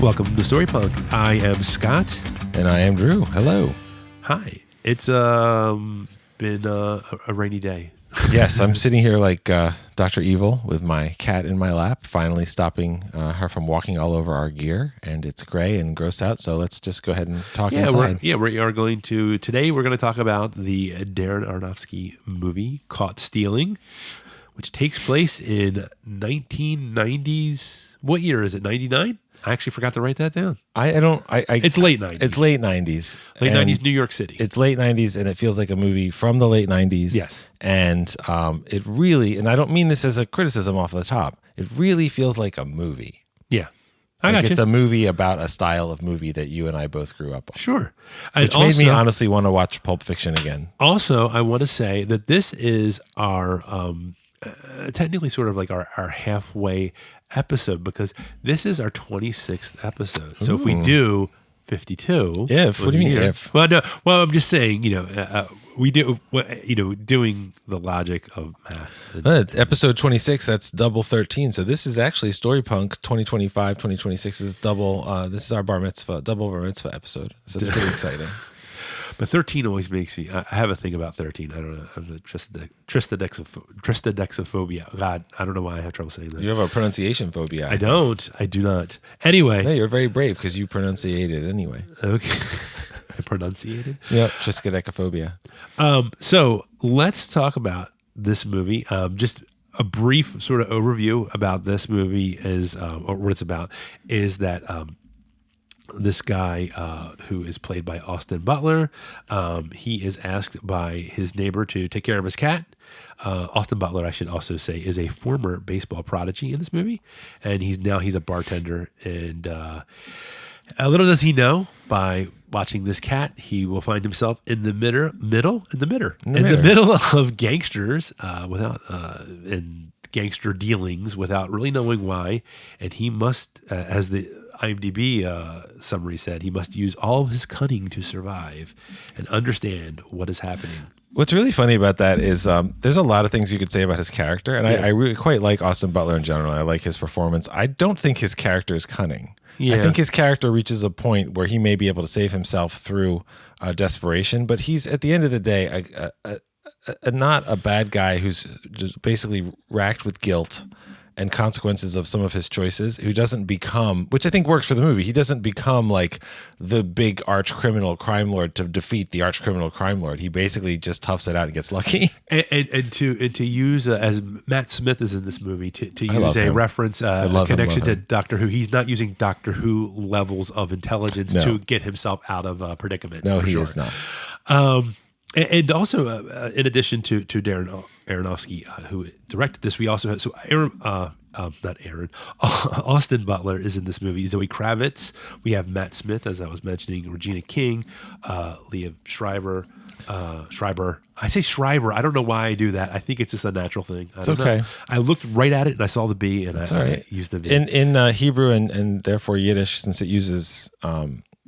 Welcome to Story Punk. I am Scott. And I am Drew. Hello. Hi. It's been a rainy day. Yes, I'm sitting here like Dr. Evil with my cat in my lap, finally stopping her from walking all over our gear. And it's gray and gross out, so let's just go ahead and talk inside. We are going to, today we're going to talk about the Darren Aronofsky movie, Caught Stealing, which takes place in 1990s. What year is it, 99? I actually forgot to write that down. It's late 90s. It's late 90s. Late 90s New York City. It's late 90s, and it feels like a movie from the late 90s. Yes. And it really, and I don't mean this as a criticism off the top, it really feels like a movie. Yeah. I got you. It's a movie about a style of movie that you and I both grew up on. Sure. Which made me honestly want to watch Pulp Fiction again. Also, I want to say that this is our, technically sort of like our halfway episode, because this is our 26th episode. So if we do 52, if what do you mean if? Well, no. Well, I'm just saying, we do, doing the logic of math. Episode 26, that's double 13. So this is actually Story Punk 2025, 2026 is double. This is our double bar mitzvah episode. So it's pretty exciting. But 13 always makes me. I have a thing about 13. I don't know. I'm a tristodexophobia. God, I don't know why I have trouble saying that. You have a pronunciation phobia. I don't. I do not. Anyway. No, you're very brave because you pronunciated anyway. Okay. I pronunciated? Yep. Triskaidekaphobia. So let's talk about this movie. Just a brief sort of overview about this movie is, or what it's about, is that this guy who is played by Austin Butler, he is asked by his neighbor to take care of his cat. Austin Butler, I should also say, is a former baseball prodigy in this movie, and he's a bartender. And little does he know, by watching this cat, he will find himself in the middle of gangsters and gangster dealings without really knowing why, and he must, as the IMDb summary said, he must use all of his cunning to survive and understand what is happening. What's really funny about that is there's a lot of things you could say about his character, and I really quite like Austin Butler in general. I like his performance. I don't think his character is cunning. Yeah. I think his character reaches a point where he may be able to save himself through desperation, but he's, at the end of the day, not a bad guy who's just basically racked with guilt and consequences of some of his choices, who doesn't become, which I think works for the movie, he doesn't become like the big arch criminal crime lord to defeat the arch criminal crime lord. He basically just toughs it out and gets lucky. And to use, as Matt Smith is in this movie, to use a reference, a connection to Doctor Who, he's not using Doctor Who levels of intelligence to get himself out of a predicament. No, he is not. And also, in addition to Darren Aronofsky, who directed this, we also have Austin Butler is in this movie. Zoe Kravitz. We have Matt Smith, as I was mentioning, Regina King, Leah Schreiber. I say Schreiber. I don't know why I do that. I think it's just a natural thing. It's okay. I looked right at it and I saw the B, and I used the V. In Hebrew and therefore Yiddish, since it uses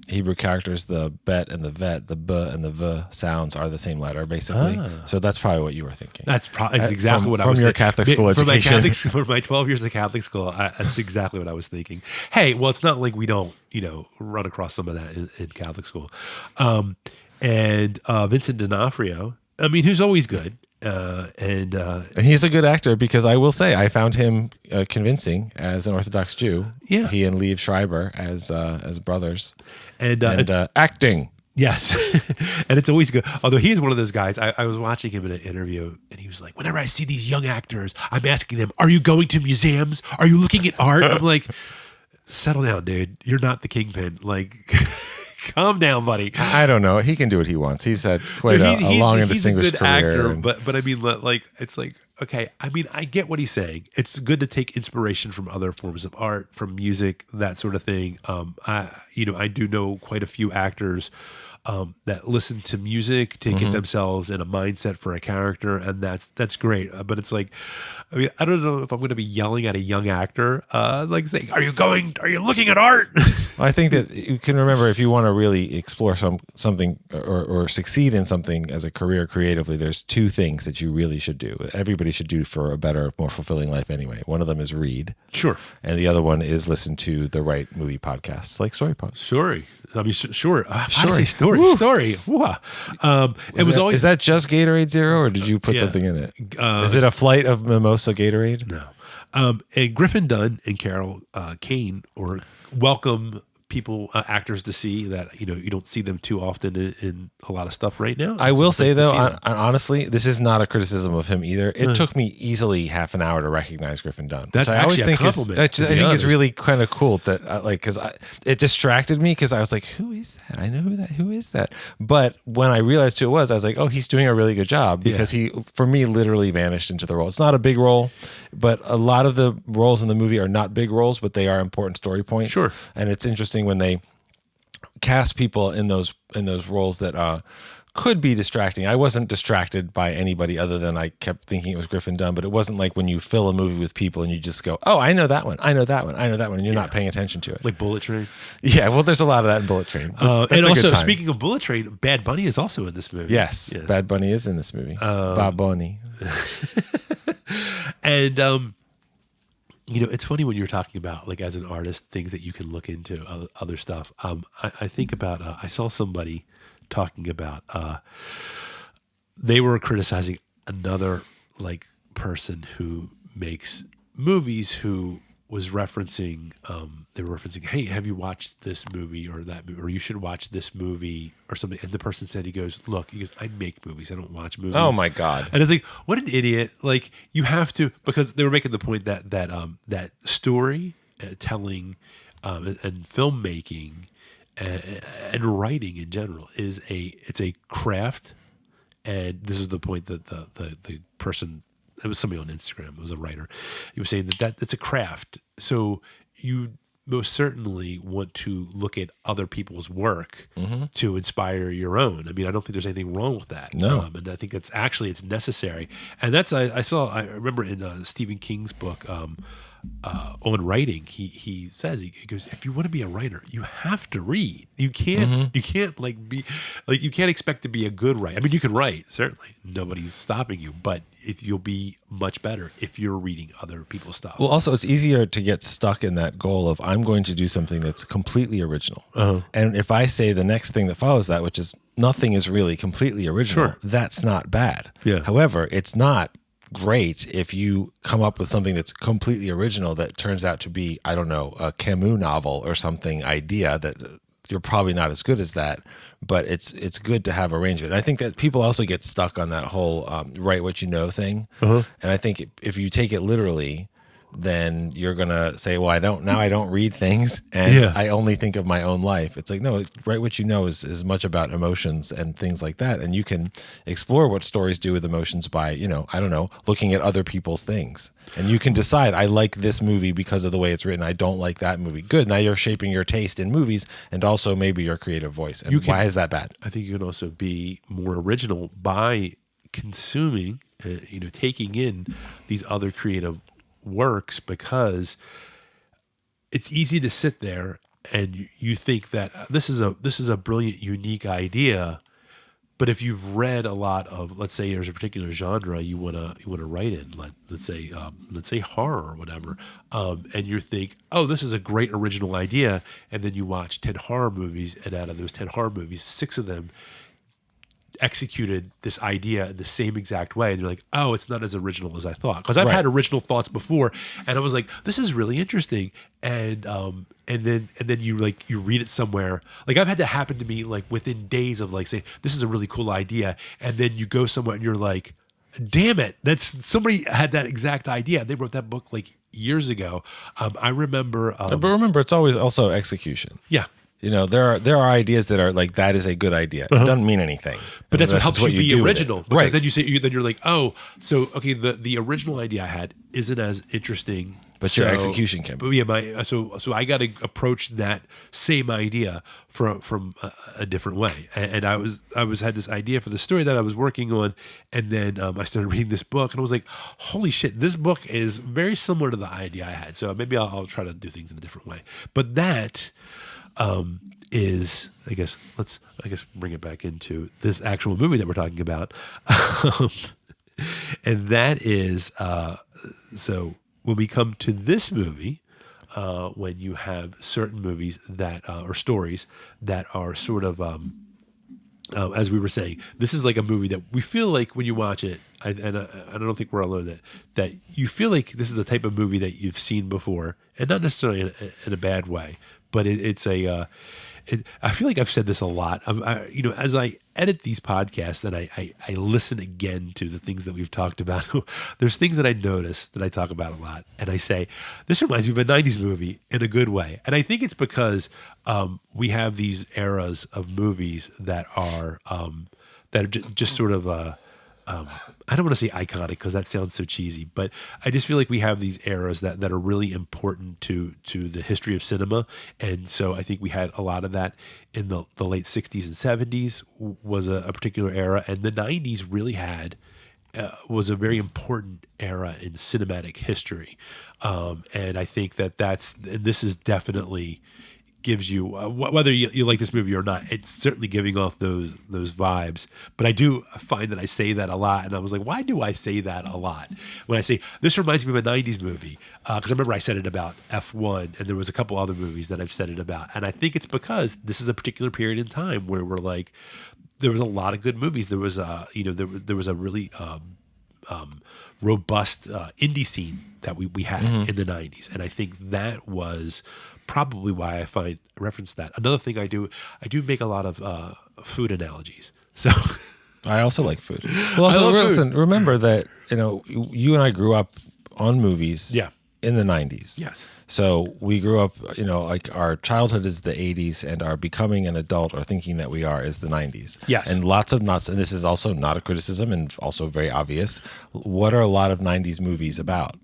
Hebrew characters, the bet and the vet, the b and the v sounds are the same letter, basically. So that's probably what you were thinking. That's exactly what I was thinking. From your Catholic school education. For my 12 years of Catholic school, that's exactly what I was thinking. Hey, well, it's not like we don't, run across some of that in Catholic school. And Vincent D'Onofrio, I mean, who's always good. And he's a good actor, because I will say I found him convincing as an Orthodox Jew. Yeah, he and Liev Schreiber as brothers, and acting. Yes, and it's always good. Although he is one of those guys. I was watching him in an interview, and he was like, "Whenever I see these young actors, I'm asking them, are you going to museums? Are you looking at art?" I'm like, "Settle down, dude. You're not the kingpin. Like." Calm down, buddy. I don't know. He can do what he wants. He's had quite a long and distinguished career. Actor, but I mean, like, it's like, okay. I mean, I get what he's saying. It's good to take inspiration from other forms of art, from music, that sort of thing. I do know quite a few actors that listen to music to get themselves in a mindset for a character, and that's great. But it's like, I mean, I don't know if I'm going to be yelling at a young actor, like saying, "Are you looking at art?" Well, I think that you can remember, if you want to really explore something or succeed in something as a career creatively, there's two things that you really should do. Everybody should do for a better, more fulfilling life anyway. One of them is read. Sure. And the other one is listen to the right movie podcasts like Story Pod. Sure. I mean, sure. Story. Story. Woo. Story. Wow. Is that just Gatorade Zero, or did you put something in it? Is it a flight of mimosa Gatorade? No. And Griffin Dunn and Carol Kane or welcome people, actors to see that, you don't see them too often in a lot of stuff right now. I will say though, honestly, this is not a criticism of him either. It took me easily half an hour to recognize Griffin Dunn. That's I always actually a think compliment. I think is really kind of cool that because it distracted me because I was like, who is that? I know who is that? But when I realized who it was, I was like, oh, he's doing a really good job because he, for me, literally vanished into the role. It's not a big role, but a lot of the roles in the movie are not big roles, but they are important story points. Sure. And it's interesting when they cast people in those roles that could be distracting. I wasn't distracted by anybody other than I kept thinking it was Griffin Dunn, but it wasn't like when you fill a movie with people and you just go, oh, I know that one, I know that one, I know that one, and you're not paying attention to it. Like Bullet Train. Yeah, well, there's a lot of that in Bullet Train. And also, speaking of Bullet Train, Bad Bunny is also in this movie. Yes. Bad Bunny is in this movie. Bad Bunny. And it's funny when you're talking about, like, as an artist, things that you can look into, other stuff. I think about, I saw somebody talking about, they were criticizing another, like, person who makes movies who was referencing, they were referencing, hey, have you watched this movie or that movie, or you should watch this movie or something. And the person said, he goes, I make movies. I don't watch movies. Oh my God. And it's like, what an idiot. Like, you have to, because they were making the point that story telling and filmmaking and writing in general it's a craft. And this is the point that the person, it was somebody on Instagram, it was a writer, he was saying that it's a craft. So you most certainly want to look at other people's work to inspire your own. I mean, I don't think there's anything wrong with that. No. And I think it's necessary. And that's, I remember in Stephen King's book, on writing, he says, he goes, if you want to be a writer, you have to read. You can't you can't you can't expect to be a good writer. I mean, you can write, certainly, nobody's stopping you, but you'll be much better if you're reading other people's stuff. Well, also, it's easier to get stuck in that goal of, I'm going to do something that's completely original. And if I say the next thing that follows that, which is nothing is really completely original, that's not bad. Yeah. However, it's not great if you come up with something that's completely original that turns out to be, I don't know, a Camus novel or something idea that you're probably not as good as that, but it's good to have a range of it. And I think that people also get stuck on that whole write what you know thing. And I think if you take it literally, then you're going to say, well, I don't read things and I only think of my own life. It's like, no, write what you know is much about emotions and things like that. And you can explore what stories do with emotions by, I don't know, looking at other people's things. And you can decide, I like this movie because of the way it's written. I don't like that movie. Good. Now you're shaping your taste in movies and also maybe your creative voice. And why is that bad? I think you can also be more original by consuming, taking in these other creative works, because it's easy to sit there and you think that this is a brilliant, unique idea, but if you've read a lot of, let's say there's a particular genre you want to write in, let's say horror or whatever, and you think, oh, this is a great original idea, and then you watch 10 horror movies, and out of those 10 horror movies, 6 of them executed this idea in the same exact way, and you're like, oh, it's not as original as I thought, because I've had original thoughts before, and I was like, this is really interesting, and then you read it somewhere, like I've had that happen to me like within days of like saying this is a really cool idea, and then you go somewhere and you're like, damn it, that's somebody had that exact idea, they wrote that book like years ago. I remember, but remember, it's always also execution. Yeah. There are ideas that are like, that is a good idea. It doesn't mean anything, but that's what helps you be original. Because right. then then you're like, oh, so okay, the original idea I had isn't as interesting But your execution can be. But yeah, so I got to approach that same idea from a different way. And I had this idea for the story that I was working on, and then I started reading this book, and I was like, holy shit, this book is very similar to the idea I had. So maybe I'll try to do things in a different way. But that is, I guess bring it back into this actual movie that we're talking about, and that is so. When we come to this movie, when you have certain movies that or stories that are sort of, as we were saying, this is like a movie that we feel like when you watch it, and I don't think we're alone that you feel like this is the type of movie that you've seen before, and not necessarily in a bad way, but it's a. I feel like I've said this a lot. As I edit these podcasts and I listen again to the things that we've talked about, there's things that I notice that I talk about a lot. And I say, this reminds me of a 90s movie in a good way. And I think it's because we have these eras of movies that are just sort of I don't want to say iconic because that sounds so cheesy, but I just feel like we have these eras that are really important to the history of cinema. And so I think we had a lot of that in the late 60s and 70s was a particular era. And the 90s really was a very important era in cinematic history. And I think this is definitely gives you whether you like this movie or not, it's certainly giving off those vibes. But I do find that I say that a lot, and I was like, why do I say that a lot when I say this reminds me of a 90s movie? Because I remember I said it about F1, and there was a couple other movies that I've said it about, and I think it's because this is a particular period in time where we're like, there was a lot of good movies. There was there was a really robust indie scene that we had in the 90s, and I think that was probably why I reference that. Another thing I do make a lot of food analogies. So I also like food. Well, also listen, remember that you and I grew up on movies. Yeah. In the 90s. Yes. So we grew up, like our childhood is the 80s and our becoming an adult or thinking that we are is the 90s. Yes. And lots of nuts, and this is also not a criticism and also very obvious. What are a lot of 90s movies about?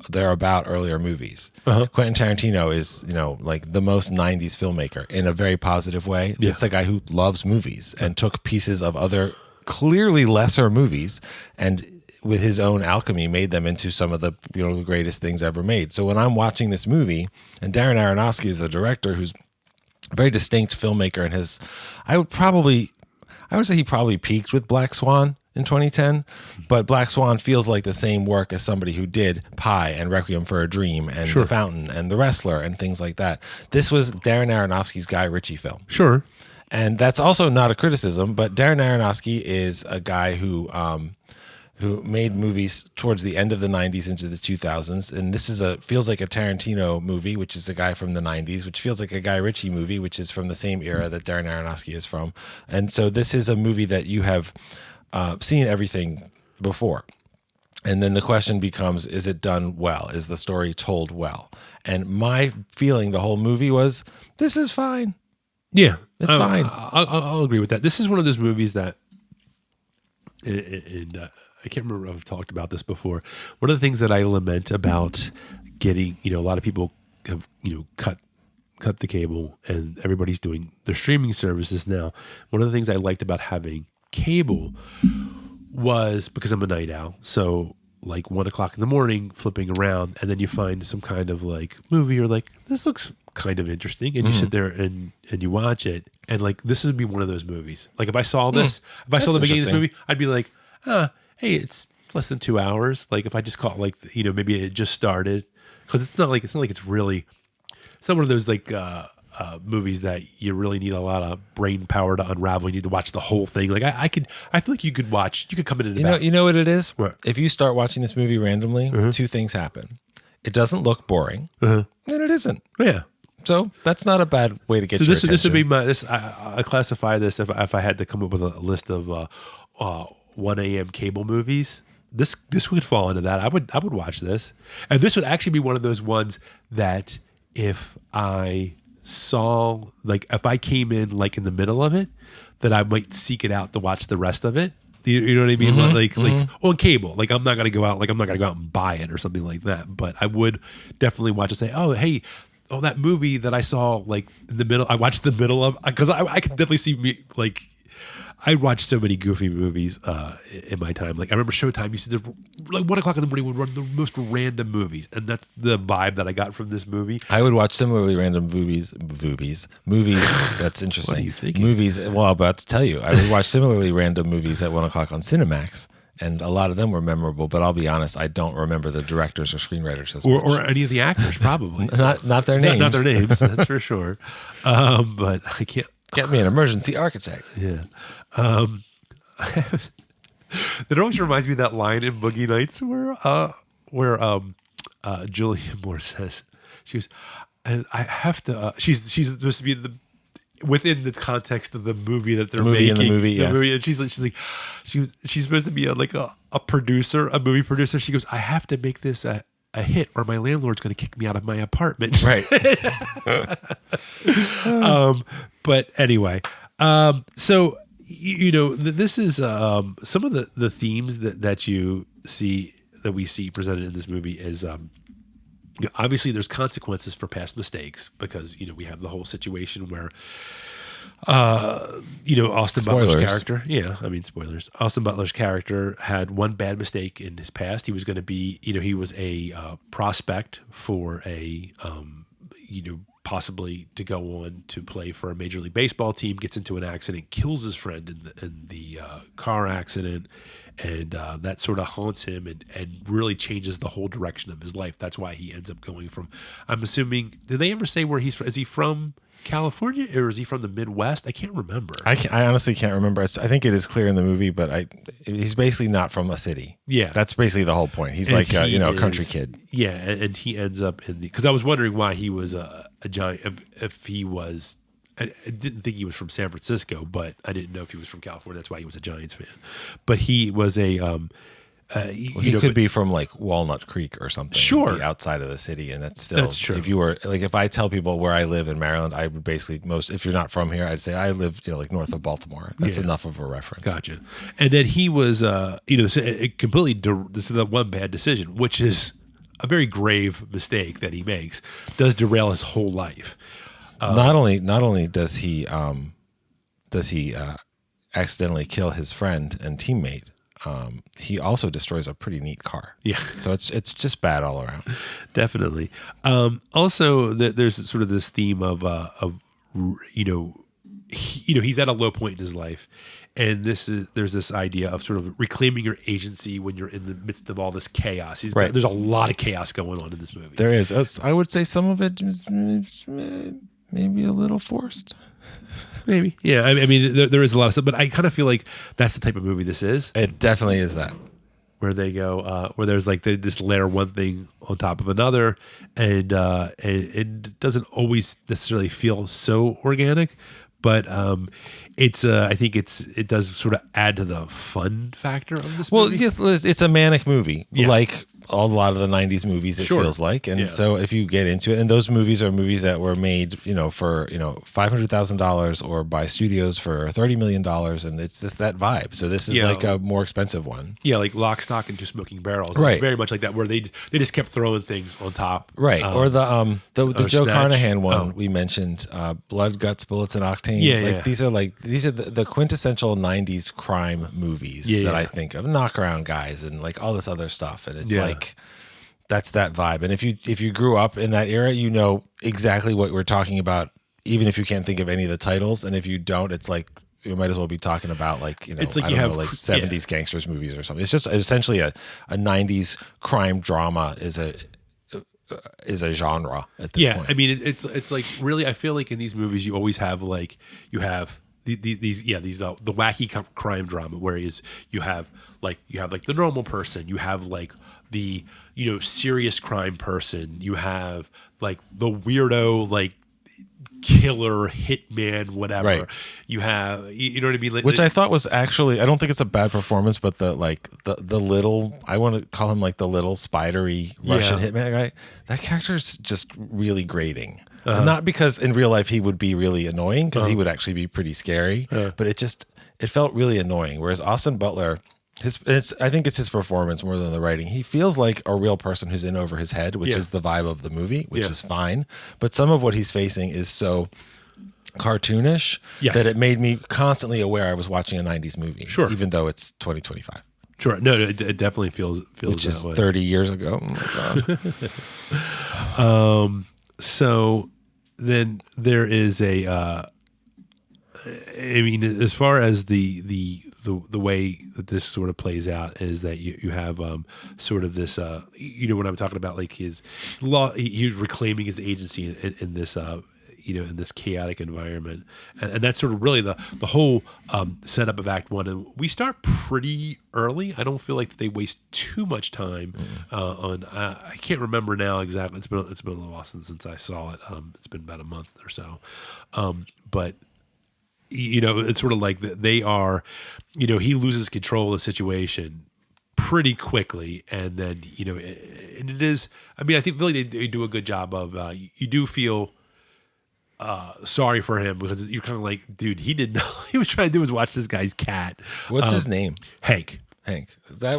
They're about earlier movies. Quentin Tarantino is, like the most 90s filmmaker in a very positive way. Yeah. It's a guy who loves movies and took pieces of other clearly lesser movies and with his own alchemy made them into some of the the greatest things ever made. So when I'm watching this movie, and Darren Aronofsky is a director who's a very distinct filmmaker, and I would say he probably peaked with Black Swan in 2010, but Black Swan feels like the same work as somebody who did Pi and Requiem for a Dream and The Fountain and The Wrestler and things like that. This was Darren Aronofsky's Guy Ritchie film. Sure. And that's also not a criticism, but Darren Aronofsky is a guy who made movies towards the end of the 90s into the 2000s. And this feels like a Tarantino movie, which is a guy from the 90s, which feels like a Guy Ritchie movie, which is from the same era that Darren Aronofsky is from. And so this is a movie that you have seen everything before. And then the question becomes, is it done well? Is the story told well? And my feeling the whole movie was, this is fine. Yeah. It's fine. I'll agree with that. This is one of those movies that, and I can't remember if I've talked about this before. One of the things that I lament about getting, a lot of people have, cut the cable and everybody's doing their streaming services now. One of the things I liked about having cable was because I'm a night owl. So like 1 o'clock in the morning, flipping around, and then you find some kind of like movie, you're like, this looks kind of interesting. And you sit there and you watch it. And like, this would be one of those movies. Like if I saw this, if I saw the beginning of this movie, I'd be like, hey, it's less than 2 hours. Like if I just caught like, maybe it just started, because it's not like it's not one of those like movies that you really need a lot of brain power to unravel. You need to watch the whole thing. Like I feel like you could come in and you know what it is? What? If you start watching this movie randomly, two things happen. It doesn't look boring, and it isn't. Yeah. So that's not a bad way to get. So this would be I classify this if I had to come up with a list of 1 a.m. cable movies. This would fall into that. I would watch this, and this would actually be one of those ones that if I saw, like if I came in like in the middle of it, that I might seek it out to watch the rest of it. You know what I mean? Like on cable. Like I'm not gonna go out. Like I'm not gonna go out and buy it or something like that. But I would definitely watch and say, oh hey, oh that movie that I saw like in the middle. I watched the middle of because I could definitely see me like. I watched so many goofy movies in my time. Like I remember Showtime used to like 1:00 in the morning would run the most random movies, and that's the vibe that I got from this movie. I would watch similarly random movies. That's interesting. What are you thinking? Movies. Well, I'm about to tell you. I would watch similarly random movies at 1:00 on Cinemax, and a lot of them were memorable. But I'll be honest, I don't remember the directors or screenwriters as much. Or any of the actors, probably. not their names. Not their names. That's for sure. But I can't. Get me an emergency architect. Yeah. That always reminds me of that line in Boogie Nights where Julianne Moore says, she goes, I have to, she's supposed to be within the context of the movie that they're making. The movie, and she's supposed to be a producer, a movie producer. She goes, I have to make this a hit or my landlord's going to kick me out of my apartment. Right. But anyway, so this is some of the themes that we see presented in this movie is obviously there's consequences for past mistakes because we have the whole situation where Austin Butler's character. Yeah, I mean spoilers. Austin Butler's character had one bad mistake in his past. He was going to be, he was a prospect for a, possibly to go on to play for a Major League Baseball team. Gets into an accident, kills his friend in the car accident, and that sort of haunts him and really changes the whole direction of his life. That's why he ends up going from. I'm assuming. Did they ever say where he's from? Is he from California or is he from the Midwest? I can't remember. I honestly can't remember. I think it is clear in the movie, but he's basically not from a city. Yeah, that's basically the whole point. He's like a country kid. Yeah, and he ends up in because I was wondering why he was a giant. If he was, I didn't think he was from San Francisco, but I didn't know if he was from California. That's why he was a Giants fan. But he was a. He could be from like Walnut Creek or something. Sure, outside of the city, and that's still. That's true. If you were if I tell people where I live in Maryland, I would basically if you're not from here, I'd say I live like north of Baltimore. That's enough of a reference. Gotcha. And then he was so it completely. This is the one bad decision, which is a very grave mistake that he makes. Does derail his whole life. Not only does he accidentally kill his friend and teammate. He also destroys a pretty neat car. Yeah. So it's just bad all around. Definitely. Also, there's sort of this theme of he's at a low point in his life, and there's this idea of sort of reclaiming your agency when you're in the midst of all this chaos. There's a lot of chaos going on in this movie. There is. I would say some of it is maybe a little forced. Maybe. Yeah. I mean, there is a lot of stuff, but I kind of feel like that's the type of movie this is. It definitely is that. Where they go, where there's like they just layer one thing on top of another, and it doesn't always necessarily feel so organic, but it's I think it does sort of add to the fun factor of this movie. Well, it's a manic movie, like a lot of the 90s movies, it feels like. And so if you get into it, and those movies are movies that were made, for, $500,000 or by studios for $30 million. And it's just that vibe. So this is like a more expensive one. Yeah. Like Lock, Stock and Two Smoking Barrels. Right. It's very much like that, where they just kept throwing things on top. Right. Or the Joe Snatch. Carnahan one we mentioned, Blood, Guts, Bullets and Octane. Yeah. These are the quintessential 90s crime movies that I think of. Knockaround Guys and like all this other stuff. And it's like, that's that vibe. And if you grew up in that era, you know exactly what we're talking about, even if you can't think of any of the titles. And if you don't, it's like you might as well be talking about it's like 70s gangsters movies or something. It's just essentially a 90s crime drama is a genre at this point. I mean it's like really, I feel like in these movies you always have like the wacky crime drama, whereas you have the normal person, you have like the serious crime person, you have like the weirdo like killer hitman whatever, right. You have you know what I mean, which I thought was actually, I don't think it's a bad performance, but the little, I want to call him like the little spidery Russian hitman guy, that character is just really grating. And not because in real life he would be really annoying, because he would actually be pretty scary, but it felt really annoying. Whereas Austin Butler, I think it's his performance more than the writing. He feels like a real person who's in over his head, which is the vibe of the movie, which is fine. But some of what he's facing is so cartoonish that it made me constantly aware I was watching a 90s movie, even though it's 2025. Sure. No, it definitely feels which that is way. 30 years ago. Oh my God. So then there is I mean, as far as the way that this sort of plays out is that you have sort of this when I'm talking about like his law, he's reclaiming his agency in this in this chaotic environment, and that's sort of really the whole setup of Act One. And we start pretty early. I don't feel like they waste too much time on. I can't remember now exactly. It's been a little while since I saw it. It's been about a month or so, but. It's sort of like they are, he loses control of the situation pretty quickly. And then, and it is, I mean, I think really they do a good job of, you do feel sorry for him because you're kind of like, dude, he didn't know. He was trying to do was watch this guy's cat. What's his name? Hank. I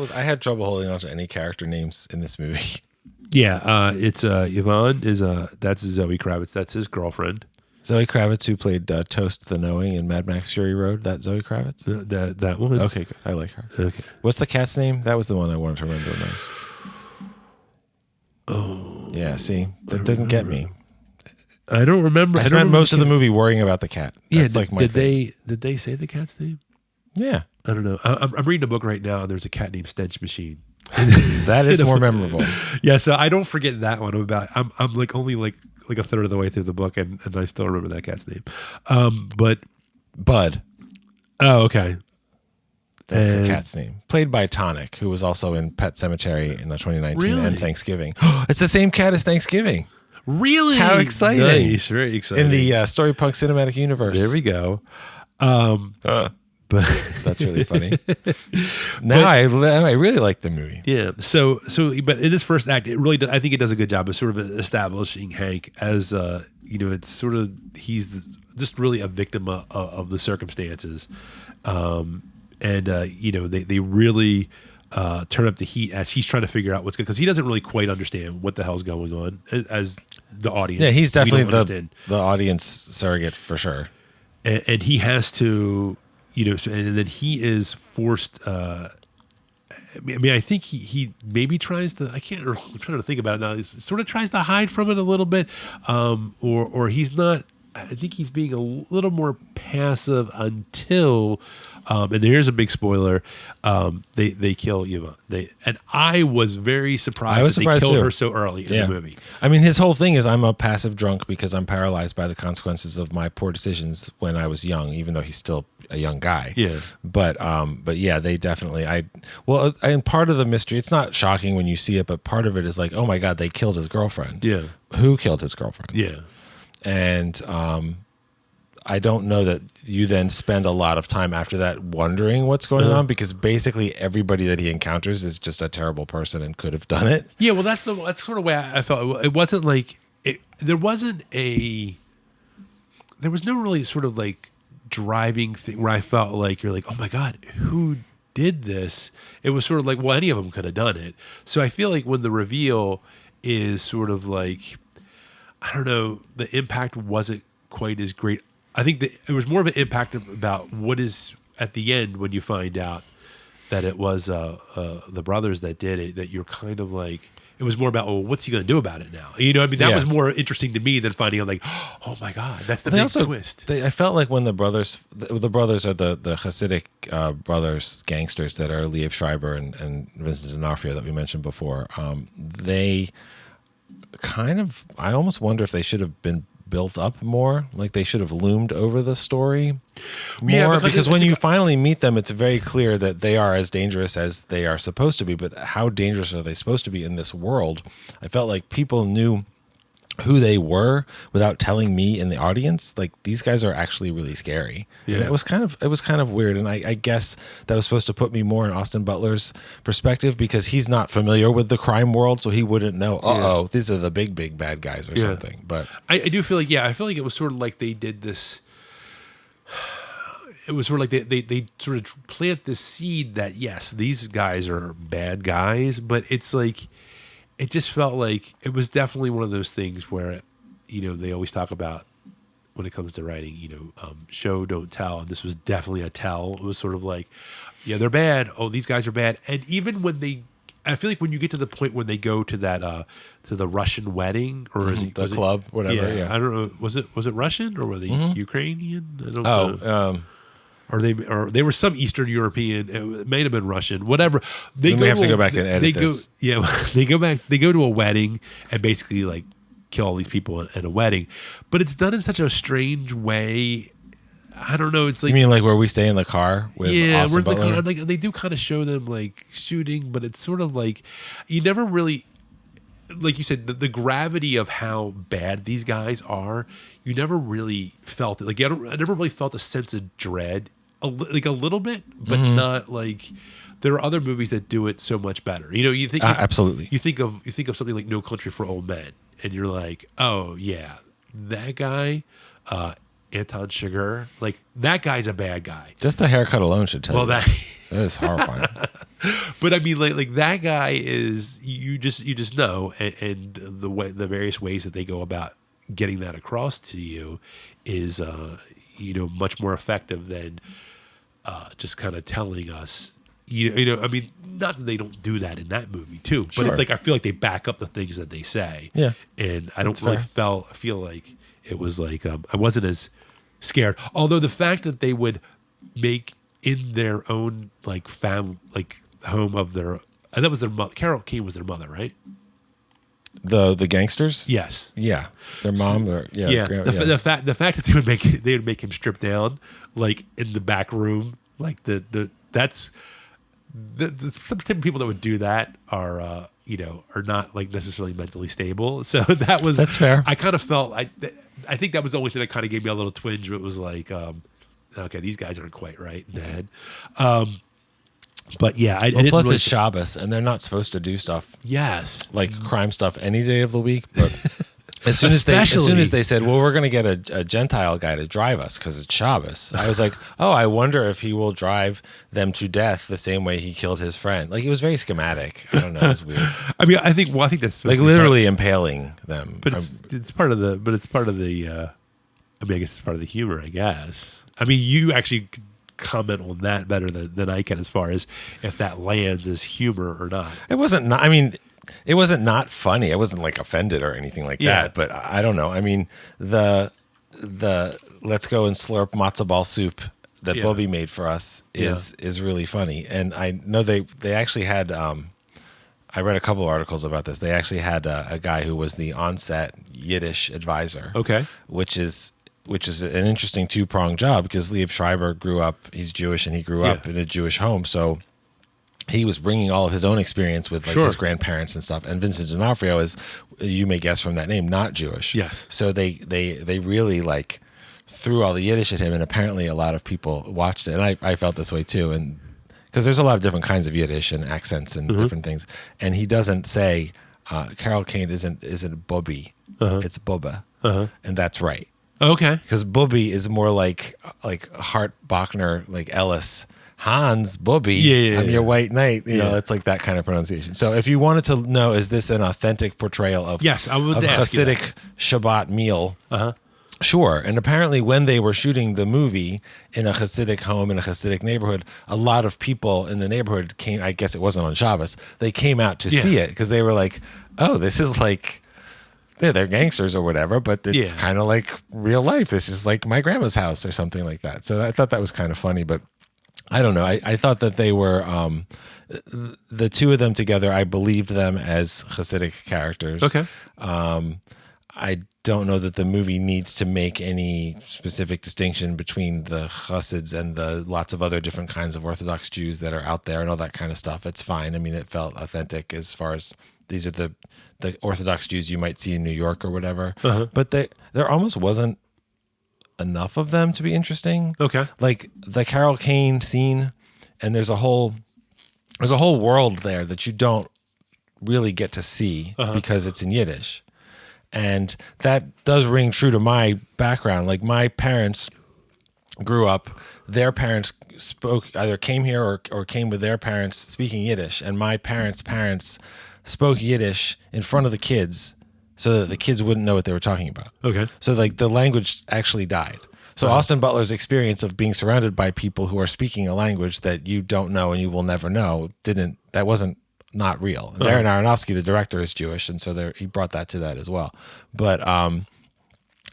had trouble holding on to any character names in this movie. Yeah. It's Yvonne that's Zoe Kravitz. That's his girlfriend. Zoe Kravitz, who played Toast the Knowing in Mad Max Fury Road. That Zoe Kravitz? That woman? Okay, good. I like her. Okay. What's the cat's name? That was the one I wanted to remember most. Oh. Yeah, see? That didn't get me. I don't remember. I spent most of the movie worrying about the cat. That's like my thing. Did they say the cat's name? Yeah. I don't know. I'm reading a book right now, and there's a cat named Stench Machine. That is more memorable. Yeah, so I don't forget that one. I'm like only like a third of the way through the book, and I still remember that cat's name. But Bud. Oh, okay. That's the cat's name. Played by Tonic, who was also in Pet Sematary in 2019 and Thanksgiving. It's the same cat as Thanksgiving. Really? How exciting. Nice, very exciting. In the Storypunk cinematic universe. There we go. But that's really funny. I really like the movie. Yeah. So, but in this first act, it really does, I think it does a good job of sort of establishing Hank as, it's sort of, he's just really a victim of the circumstances. They really turn up the heat as he's trying to figure out what's good, because he doesn't really quite understand what the hell's going on as the audience. Yeah, he's definitely the audience surrogate for sure. And he has to, and then he is forced. I think he maybe tries to. I'm trying to think about it now. He sort of tries to hide from it a little bit, or he's not. I think he's being a little more passive until, and here's a big spoiler. They kill Yvonne. And I was very surprised that they killed her so early in the movie. I mean, his whole thing is I'm a passive drunk because I'm paralyzed by the consequences of my poor decisions when I was young, even though he's still a young guy. Yeah. But yeah, they definitely. And part of the mystery, it's not shocking when you see it, but part of it is like, oh my God, they killed his girlfriend. Yeah. Who killed his girlfriend? Yeah. And I don't know that you then spend a lot of time after that wondering what's going on, because basically everybody that he encounters is just a terrible person and could have done it. Yeah, well, that's sort of the way I felt. It wasn't like there was no really sort of like driving thing where I felt like you're like, oh my God, who did this? It was sort of like, well, any of them could have done it. So I feel like when the reveal is sort of like, I don't know, the impact wasn't quite as great. I think that it was more of an impact about what is at the end when you find out that it was the brothers that did it, that you're kind of like, it was more about, well, what's he going to do about it now? That was more interesting to me than finding out like, oh my God, that's the big twist. I felt like when the brothers are the Hasidic brothers, gangsters that are Liev Schreiber and Vincent D'Onofrio that we mentioned before, they kind of, I almost wonder if they should have been built up more, like they should have loomed over the story more, because when you finally meet them, it's very clear that they are as dangerous as they are supposed to be. But how dangerous are they supposed to be in this world? I felt like people knew who they were without telling me in the audience, like these guys are actually really scary. Yeah. And it was kind of weird. And I guess that was supposed to put me more in Austin Butler's perspective because he's not familiar with the crime world, so he wouldn't know, these are the big bad guys or something. But I do feel like, I feel like it was sort of like they did this. It was sort of like they sort of plant this seed that, yes, these guys are bad guys, but it's like, it just felt like it was definitely one of those things where, they always talk about when it comes to writing, show, don't tell. And this was definitely a tell. It was sort of like, yeah, they're bad. Oh, these guys are bad. And even when I feel like when you get to the point when they go to that, to the Russian wedding, or is it the club, whatever. Yeah. I don't know. Was it Russian or were they Ukrainian? I don't know. Or they were some Eastern European. It may have been Russian. Whatever. We have to go back and edit this. They go back. They go to a wedding and basically like kill all these people at a wedding, but it's done in such a strange way. I don't know. It's like, you mean like where we stay in the car with Austin we're in Butler? the car. Like they do kind of show them like shooting, but it's sort of like you never really, like you said, the gravity of how bad these guys are. You never really felt it. Like I never really felt a sense of dread. Like a little bit, but not like. There are other movies that do it so much better. You think absolutely. You think of something like No Country for Old Men, and you're like, oh yeah, that guy, Anton Chigurh, like that guy's a bad guy. Just the haircut alone should tell you. That is horrifying. But I mean, like that guy is you just know, and the various ways that they go about getting that across to you is much more effective than just kind of telling us. I mean, not that they don't do that in that movie too, but it's like I feel like they back up the things that they say. Yeah, and I don't really feel like it was like I wasn't as scared. Although the fact that they would make in their own like home of their, and that was their mother. Carol Kane was their mother, right? The gangsters. Yes. Yeah, their mom. The fact that they would make him strip down like in the back room, like that's. Some type of people that would do that are are not like necessarily mentally stable. So that's fair. I kind of felt I think that was the only thing that kind of gave me a little twinge. It was like, okay, these guys aren't quite right in the head. But yeah, I didn't plus really it's Shabbos and they're not supposed to do stuff. Yes, like crime stuff any day of the week, but. As soon as they said, well, we're going to get a Gentile guy to drive us because it's Shabbos, I was like, oh, I wonder if he will drive them to death the same way he killed his friend. Like, it was very schematic. I don't know. It was weird. I mean, I think that's like literally impaling them. But it's part of the. I mean, I guess it's part of the humor. I guess. I mean, you actually comment on that better than I can as far as if that lands as humor or not. It wasn't. I mean. It wasn't not funny. I wasn't like offended or anything like that. But I don't know. I mean, the let's go and slurp matzo ball soup that Bobby made for us is really funny. And I know they actually had. I read a couple of articles about this. They actually had a guy who was the on-set Yiddish advisor. Okay, which is an interesting two-pronged job because Liev Schreiber grew up. He's Jewish and he grew up in a Jewish home, so. He was bringing all of his own experience with his grandparents and stuff. And Vincent D'Onofrio is, you may guess from that name, not Jewish. Yes. So they really like threw all the Yiddish at him, and apparently a lot of people watched it. And I felt this way too. And because there's a lot of different kinds of Yiddish and accents and different things. And he doesn't say Carol Kane isn't Bobby, it's Boba, and that's right. Okay. Because Bobby is more like Hart Bachner, like Ellis. Hans, Bobby, I'm your white knight. You know, it's like that kind of pronunciation. So if you wanted to know, is this an authentic portrayal of I would ask Hasidic Shabbat meal? Sure. And apparently when they were shooting the movie in a Hasidic home in a Hasidic neighborhood, a lot of people in the neighborhood came, I guess it wasn't on Shabbos, they came out to see it because they were like, oh, this is like... Yeah, they're gangsters or whatever, but it's kind of like real life. This is like my grandma's house or something like that. So I thought that was kind of funny, but I don't know. I thought that they were the two of them together. I believed them as Hasidic characters. Okay. I don't know that the movie needs to make any specific distinction between the Hasids and the lots of other different kinds of Orthodox Jews that are out there and all that kind of stuff. It's fine. I mean, it felt authentic as far as these are the Orthodox Jews you might see in New York or whatever. But there almost wasn't enough of them to be interesting. Okay. Like the Carol Kane scene, and there's a whole world there that you don't really get to see because it's in Yiddish. And that does ring true to my background. Like my parents grew up, their parents either came here or came with their parents speaking Yiddish. And my parents spoke Yiddish in front of the kids so that the kids wouldn't know what they were talking about. Okay. So like the language actually died. So Austin Butler's experience of being surrounded by people who are speaking a language that you don't know and you will never know wasn't not real. Darren Aronofsky, the director, is Jewish, and so he brought that to that as well. But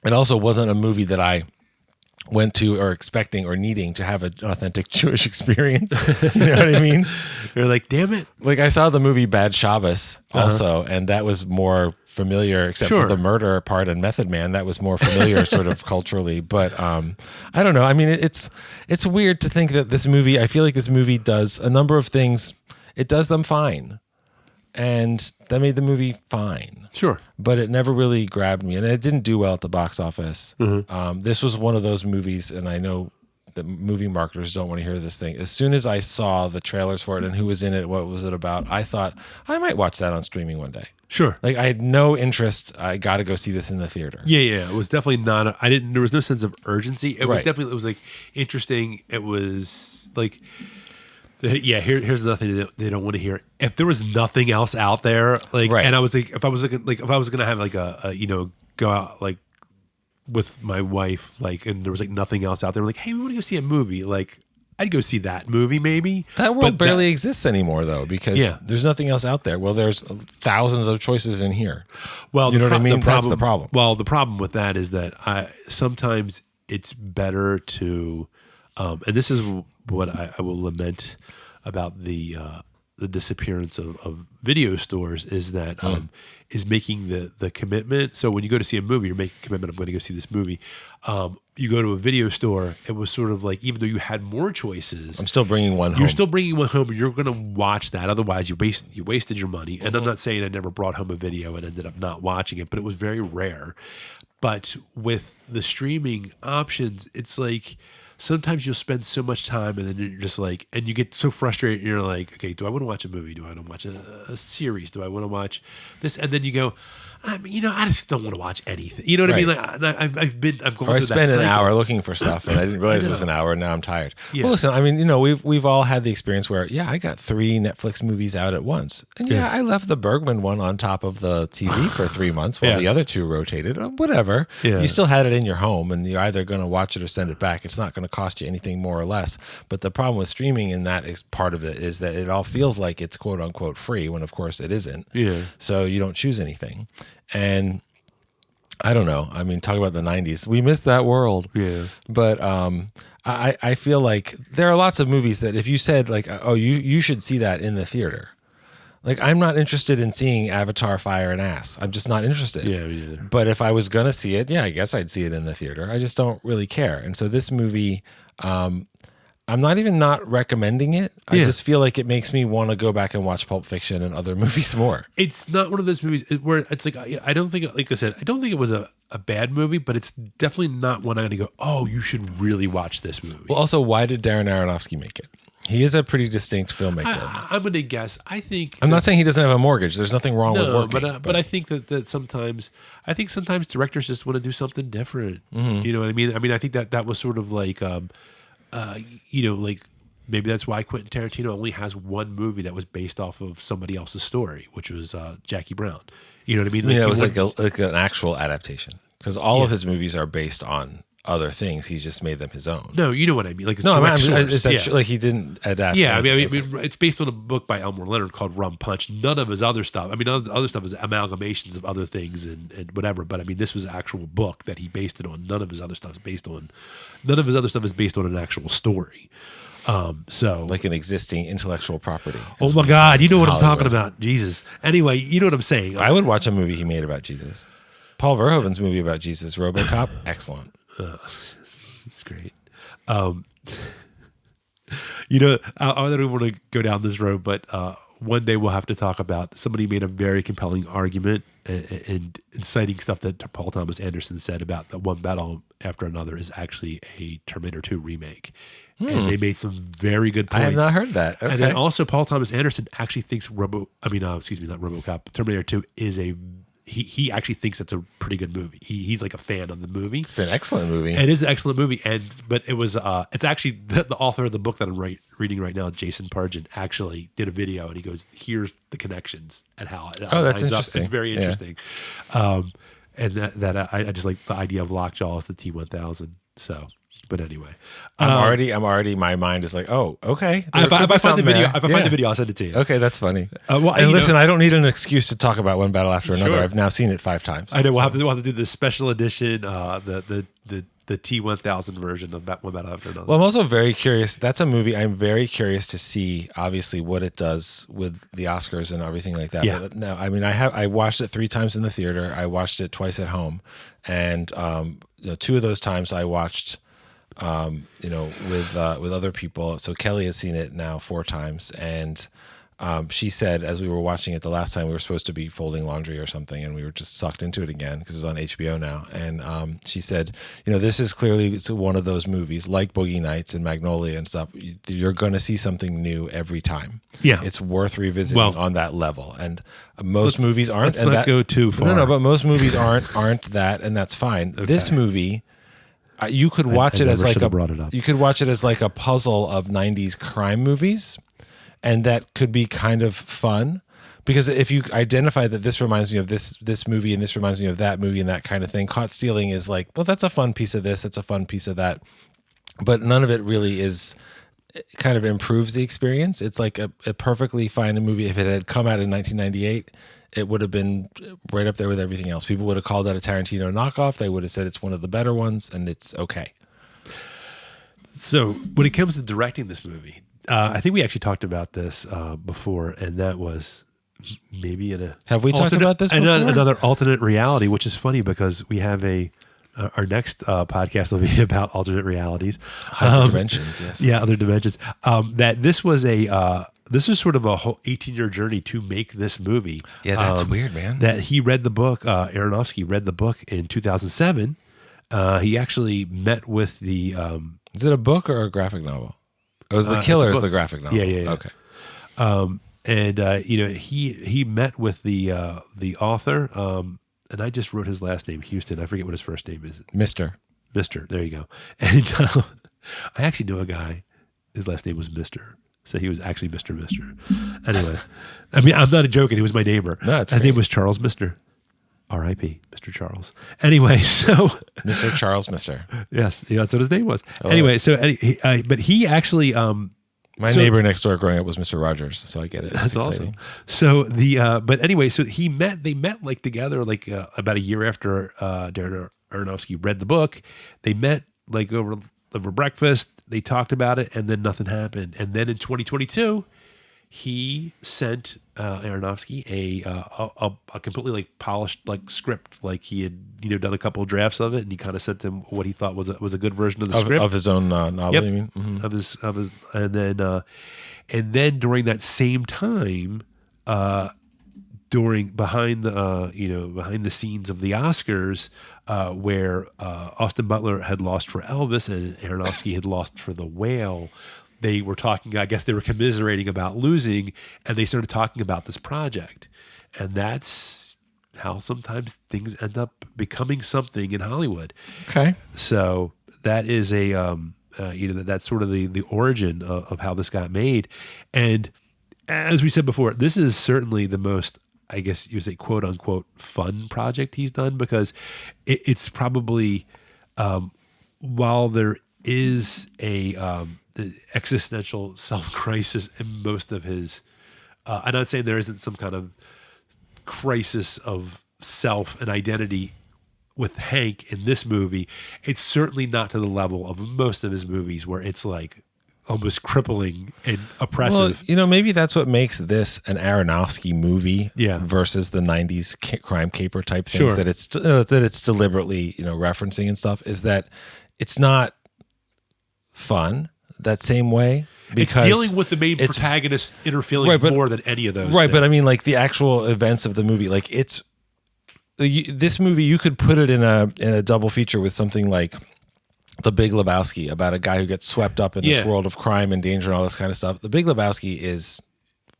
it also wasn't a movie that I went to or expecting or needing to have an authentic Jewish experience. You know what I mean? You're like, damn it. Like I saw the movie Bad Shabbos also, and that was more familiar, except for the murder part and Method Man. That was more familiar sort of culturally. But I don't know. I mean, it's weird to think that this movie, I feel like this movie does a number of things. It does them fine. And that made the movie fine. Sure. But it never really grabbed me. And it didn't do well at the box office. This was one of those movies, and I know that movie marketers don't want to hear this thing. As soon as I saw the trailers for it and who was in it, what was it about, I thought, I might watch that on streaming one day. Sure. Like I had no interest. I got to go see this in the theater. Yeah. It was definitely not, there was no sense of urgency. It was definitely, it was like interesting. It was like, here's nothing that they don't want to hear. If there was nothing else out there, like, and I was like, if I was gonna have like a go out like with my wife, like, and there was like nothing else out there, like, hey, we want to go see a movie, like, I'd go see that movie maybe. That world barely exists anymore though, because there's nothing else out there. Well, there's thousands of choices in here. Well, you know what I mean? That's the problem. Well, the problem with that is that sometimes it's better to, and this is what I will lament about the disappearance of video stores is that is making the commitment. So when you go to see a movie, you're making a commitment. I'm going to go see this movie. You go to a video store. It was sort of like, even though you had more choices, I'm still bringing one home. You're still bringing one home, and you're going to watch that. Otherwise, you wasted your money. And I'm not saying I never brought home a video and ended up not watching it, but it was very rare. But with the streaming options, it's like, sometimes you'll spend so much time and then you're just like, and you get so frustrated. And you're like, okay, do I want to watch a movie? Do I want to watch a series? Do I want to watch this? And then you go, I mean, I just don't want to watch anything. You know what I mean? Like I've gone through that cycle. I spent an hour looking for stuff and I didn't realize it was an hour, and now I'm tired. Yeah. Well, listen, I mean, we've all had the experience where, I got 3 Netflix movies out at once. And I left the Bergman one on top of the TV for 3 months while the other 2 rotated. Whatever. Yeah. You still had it in your home, and you're either going to watch it or send it back. It's not going to cost you anything more or less. But the problem with streaming, and that is part of it, is that it all feels like it's quote unquote free, when of course it isn't. Yeah. So you don't choose anything. And I don't know. I mean, talk about the 90s. We missed that world. Yeah. But I feel like there are lots of movies that if you said like, oh, you should see that in the theater. Like, I'm not interested in seeing Avatar Fire and Ass. I'm just not interested. Yeah, me either. But if I was going to see it, I guess I'd see it in the theater. I just don't really care. And so this movie, I'm not even not recommending it. I just feel like it makes me want to go back and watch Pulp Fiction and other movies more. It's not one of those movies where it's like, I don't think, like I said, I don't think it was a bad movie, but it's definitely not one I'm going to go, oh, you should really watch this movie. Well, also, why did Darren Aronofsky make it? He is a pretty distinct filmmaker. I'm going to guess. I'm not saying he doesn't have a mortgage. There's nothing wrong with working. But I think that sometimes directors just want to do something different. Mm-hmm. You know what I mean? I mean, I think that was sort of like, like maybe that's why Quentin Tarantino only has one movie that was based off of somebody else's story, which was Jackie Brown. You know what I mean? Like, it was like an actual adaptation, because all of his movies are based on other things. He's just made them his own. No, you know what I mean. Like, like he didn't adapt. Yeah, I mean, it's based on a book by Elmore Leonard called Rum Punch. None of his other stuff. I mean, other stuff is amalgamations of other things and whatever. But I mean, this was an actual book that he based it on. None of his other stuff is based on an actual story. So like an existing intellectual property. Oh my God, you know what I'm talking about. Jesus. Anyway, you know what I'm saying. I would watch a movie he made about Jesus. Paul Verhoeven's movie about Jesus, RoboCop, excellent. It's great. I don't want to go down this road, but one day we'll have to talk about. Somebody made a very compelling argument and citing stuff that Paul Thomas Anderson said about that One Battle After Another is actually a Terminator 2 remake. And they made some very good points. I have not heard that. Okay. And then also Paul Thomas Anderson actually thinks not RoboCop, Terminator 2 is he actually thinks it's a pretty good movie. He's like a fan of the movie. It's an excellent movie. It is an excellent movie, but it was it's actually the author of the book that I'm reading right now, Jason Pargin, actually did a video and he goes, "Here's the connections and how it that's lines up." interesting. It's very interesting, and that I just like the idea of Lockjaw as the T-1000. So, but anyway, I'm already. My mind is like, oh, okay. If I find the video, I'll send it to you. Okay, that's funny. And listen, I don't need an excuse to talk about One Battle After Another. Sure. I've now seen it 5 times. I know we'll have to do the special edition, the T-1000 version of One Battle After Another. Well, I'm also very curious. That's a movie I'm very curious to see, obviously, what it does with the Oscars and everything like that. Yeah. But no, I mean, I watched it 3 times in the theater. I watched it twice at home. And 2 of those times I watched with other people. So Kelly has seen it now 4 times. And she said, as we were watching it the last time, we were supposed to be folding laundry or something, and we were just sucked into it again because it's on HBO now. And she said, this is clearly it's one of those movies like Boogie Nights and Magnolia and stuff. You're going to see something new every time. Yeah, it's worth revisiting on that level. And most movies aren't. Let's not go too far. No, but most movies aren't that, and that's fine. Okay. This movie. You could watch it as like you could watch it as like a puzzle of 90s crime movies, and that could be kind of fun because if you identify that this reminds me of this movie and this reminds me of that movie and that kind of thing, Caught Stealing is like, well, that's a fun piece of this, that's a fun piece of that, but none of it really is kind of improves the experience. It's like a perfectly fine movie. If it had come out in 1998. It would have been right up there with everything else. People would have called that a Tarantino knockoff. They would have said it's one of the better ones, and it's okay. So when it comes to directing this movie, I think we actually talked about this before, and that was maybe have we talked about this before? Another alternate reality, which is funny because we have our next podcast will be about alternate realities. Other dimensions, yes. Yeah, other dimensions. That this was this is sort of a whole 18-year journey to make this movie. Yeah, that's weird, man. That he read the book, Aronofsky read the book in 2007. He actually met with the... is it a book or a graphic novel? Oh, The Killer is the graphic novel. Yeah. Okay. He met with the author, and I just wrote his last name, Houston. I forget what his first name is. Mr. There you go. And I actually know a guy, his last name was Mr., so he was actually Mr. Anyway, I mean, I'm not joking. He was my neighbor. No, his name was Charles Mr. R.I.P. Mr. Charles. Anyway, so Mr. Charles Mr. Yes, that's what his name was. Anyway, so but he actually my neighbor next door growing up was Mr. Rogers, so I get it. That's awesome. So but anyway, so they met like together like about a year after Darren Aronofsky read the book. They met like over breakfast. They talked about it, and then nothing happened. And then in 2022, he sent Aronofsky a completely like polished like script, like he had done a couple of drafts of it, and he kind of sent them what he thought was a good version of the script of his own novel. Yep. You mean of his and then during that same time, behind the scenes of the Oscars, where Austin Butler had lost for Elvis and Aronofsky had lost for The Whale, they were talking, I guess they were commiserating about losing, and they started talking about this project. And that's how sometimes things end up becoming something in Hollywood. Okay. So that is that's sort of the origin of how this got made. And as we said before, this is certainly the most, I guess you would say, quote unquote, fun project he's done, because it's probably, while there is the existential self-crisis in most of his, I'm not saying there isn't some kind of crisis of self and identity with Hank in this movie, it's certainly not to the level of most of his movies where it's like almost crippling and oppressive. Well, maybe that's what makes this an Aronofsky movie versus the 90s crime caper type things that it's deliberately, referencing and stuff, is that it's not fun that same way. It's dealing with the main protagonist's inner feelings more than any of those. Right, but I mean, like the actual events of the movie, like this movie, you could put it in a double feature with something like The Big Lebowski, about a guy who gets swept up in this world of crime and danger and all this kind of stuff. The Big Lebowski is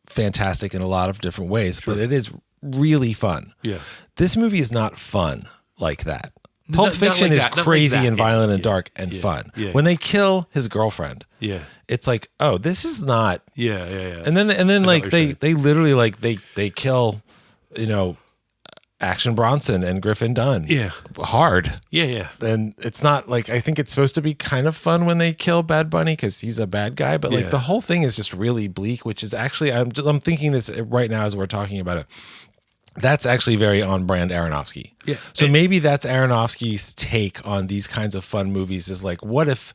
fantastic in a lot of different ways, but it is really fun. Yeah. This movie is not fun like that. Pulp Fiction is crazy and violent and dark and fun. Yeah. When they kill his girlfriend, it's like, oh, this is not. Yeah. And then like they literally like they kill, Action Bronson and Griffin Dunn. Yeah. Hard. Yeah. And it's not like, I think it's supposed to be kind of fun when they kill Bad Bunny because he's a bad guy, but like the whole thing is just really bleak, which is actually, I'm thinking this right now as we're talking about it. That's actually very on brand Aronofsky. Yeah. So maybe that's Aronofsky's take on these kinds of fun movies is like, what if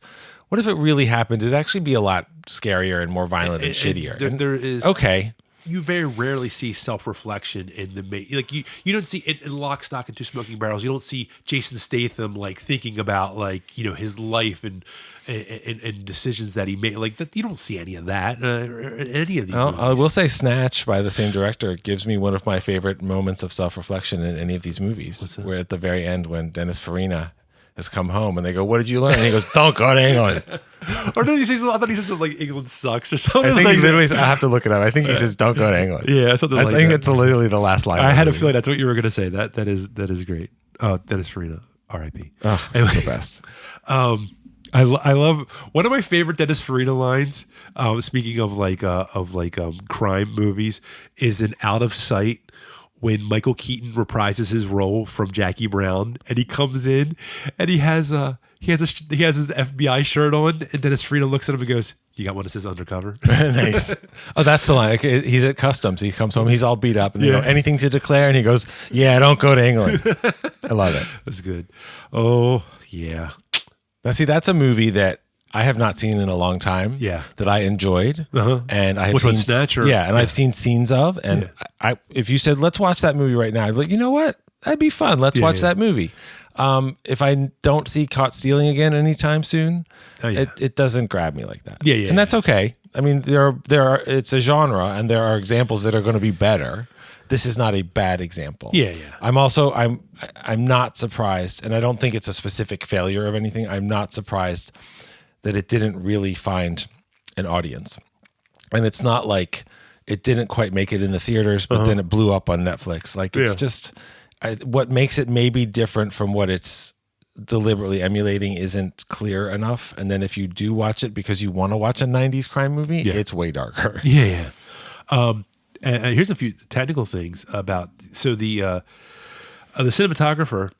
it really happened? It'd actually be a lot scarier and more violent and shittier. There is. Okay. You very rarely see self-reflection in the like you don't see in Lock, Stock, and Two Smoking Barrels. You don't see Jason Statham like thinking about like his life and decisions that he made like that. You don't see any of that in any of these movies. I will say Snatch by the same director gives me one of my favorite moments of self-reflection in any of these movies, where at the very end when Dennis Farina has come home and they go, "What did you learn?" And he goes, "Don't go to England." Or no, he says, I thought he said something like England sucks or something. I think like he literally I have to look it up. I think he says, "Don't go to England." Yeah, something like that. I think it's literally the last line. I had a feeling that's what you were going to say. That is great. Oh, Dennis Farina, R.I.P. Oh, anyway, the best. I love one of my favorite Dennis Farina lines. Speaking of crime movies, is in Out of Sight, when Michael Keaton reprises his role from Jackie Brown, and he comes in and he has his FBI shirt on, and Dennis Farina looks at him and goes, "You got one that says undercover?" Nice. Oh, that's the line. Like, he's at customs. He comes home. He's all beat up, and they go, "Anything to declare?" And he goes, "Yeah, don't go to England." I love it. That's good. Oh yeah. Now, see, that's a movie that I have not seen in a long time. Yeah. That I enjoyed, and I have Which seen one's Snatch? I've seen scenes of, and I if you said let's watch that movie right now, I'd be like, you know what, that'd be fun. Let's watch that movie. If I don't see Caught Stealing again anytime soon, it doesn't grab me like that. Yeah. And that's okay. I mean, there are it's a genre, and there are examples that are going to be better. This is not a bad example. Yeah. I'm not surprised, and I don't think it's a specific failure of anything. I'm not surprised that it didn't really find an audience. And it's not like it didn't quite make it in the theaters, but then it blew up on Netflix. Like it's just what makes it maybe different from what it's deliberately emulating isn't clear enough. And then if you do watch it because you want to watch a 90s crime movie, it's way darker. Yeah. And here's a few technical things about the cinematographer,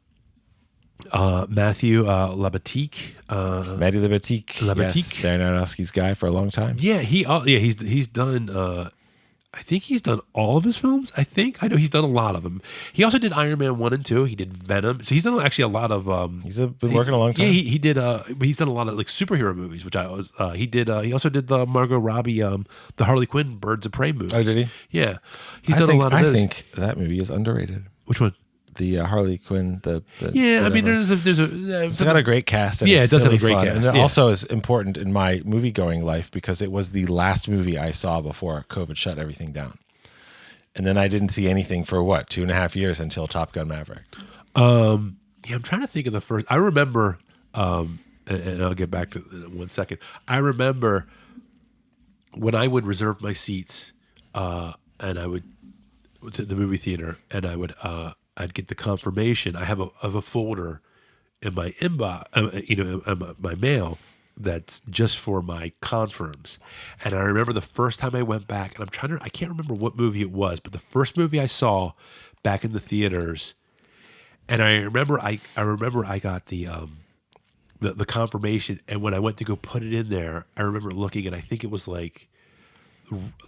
Matthew Labatique. Matty Labatique. Yes, Darren Aronofsky's guy for a long time. Yeah, he's done. I think he's done all of his films. I know he's done a lot of them. He also did Iron Man 1 and 2. He did Venom. So he's done actually a lot of. He's been working a long time. Yeah, he did. He's done a lot of like superhero movies, which I was. He did. He also did the Margot Robbie, the Harley Quinn Birds of Prey movie. Oh, did he? Yeah, he's done a lot of those. I think that movie is underrated. Which one? The Harley Quinn. The yeah, whatever. I mean, it's got a great cast. And it does have a great fun. cast. And it also is important in my movie going life because it was the last movie I saw before COVID shut everything down. And then I didn't see anything for 2.5 years until Top Gun Maverick. I'm trying to think of the first. I remember, and I'll get back to it in 1 second. I remember when I would reserve my seats, and I would to the movie theater, and I would I'd get the confirmation. I have a folder in my inbox, in my mail. That's just for my confirms. And I remember the first time I went back, and I can't remember what movie it was, but the first movie I saw back in the theaters, and I remember I got the confirmation, and when I went to go put it in there, I remember looking, and I think it was like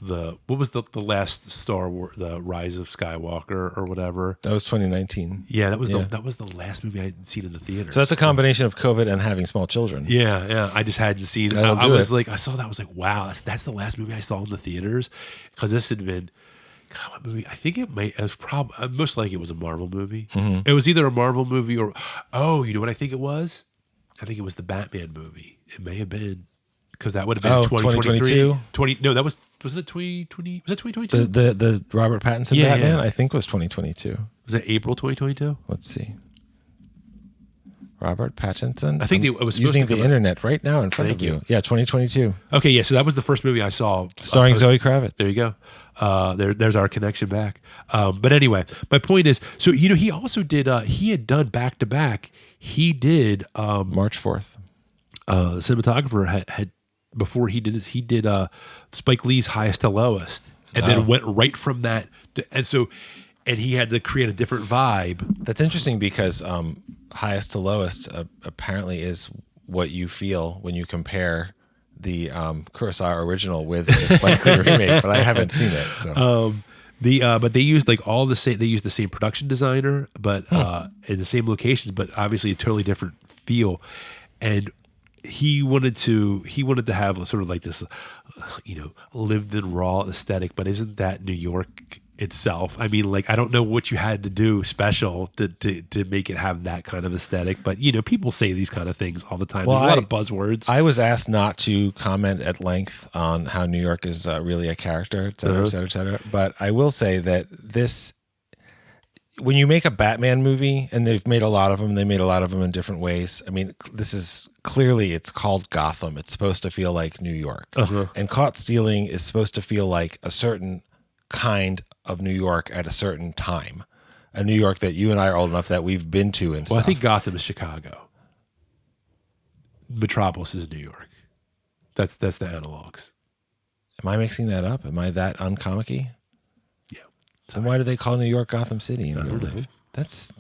what was the last Star Wars, the Rise of Skywalker or whatever. That was 2019. Yeah, that was the last movie I had seen in the theater. So that's a combination of COVID and having small children. Yeah. I just hadn't seen it. I saw that. I was like, wow, that's the last movie I saw in the theaters, because this had been. God, what movie? I think it was probably most likely it was a Marvel movie. Mm-hmm. It was either a Marvel movie or you know what I think it was? I think it was the Batman movie. It may have been. because that would have been 2023. 2022? No, that wasn't it 2020? Was it 2022? The Robert Pattinson Batman, I think, was 2022. Was it April 2022? Let's see. Robert Pattinson. I think it was supposed using to the internet right now in front of you. Yeah, 2022. Okay, yeah. So that was the first movie I saw, starring Zoe Kravitz. There you go. There's our connection back. But anyway, my point is, so he also did. He had done back to back. He did March 4th. The cinematographer had before he did this. He did Spike Lee's Highest to Lowest, and then went right from that. And he had to create a different vibe. That's interesting because Highest to Lowest apparently is what you feel when you compare the Kurosawa original with the Spike Lee remake, but I haven't seen it. So. But they used like all the same. They used the same production designer, but in the same locations, but obviously a totally different feel. And he wanted to have sort of like this, lived in raw aesthetic. But isn't that New York itself? I mean, like, I don't know what you had to do special to make it have that kind of aesthetic, but people say these kind of things all the time. There's a lot of buzzwords. I was asked not to comment at length on how New York is really a character, et cetera, et cetera, et cetera. But I will say that when you make a Batman movie, and they've made a lot of them, they made a lot of them in different ways. I mean, this is clearly, it's called Gotham. It's supposed to feel like New York. And Caught Stealing is supposed to feel like a certain kind of New York at a certain time, a New York that you and I are old enough that we've been to and stuff. Well, I think Gotham is Chicago. Metropolis is New York. That's the analogs. Am I mixing that up? Am I that uncomic-y? Yeah. So why do they call New York Gotham City in real life? That's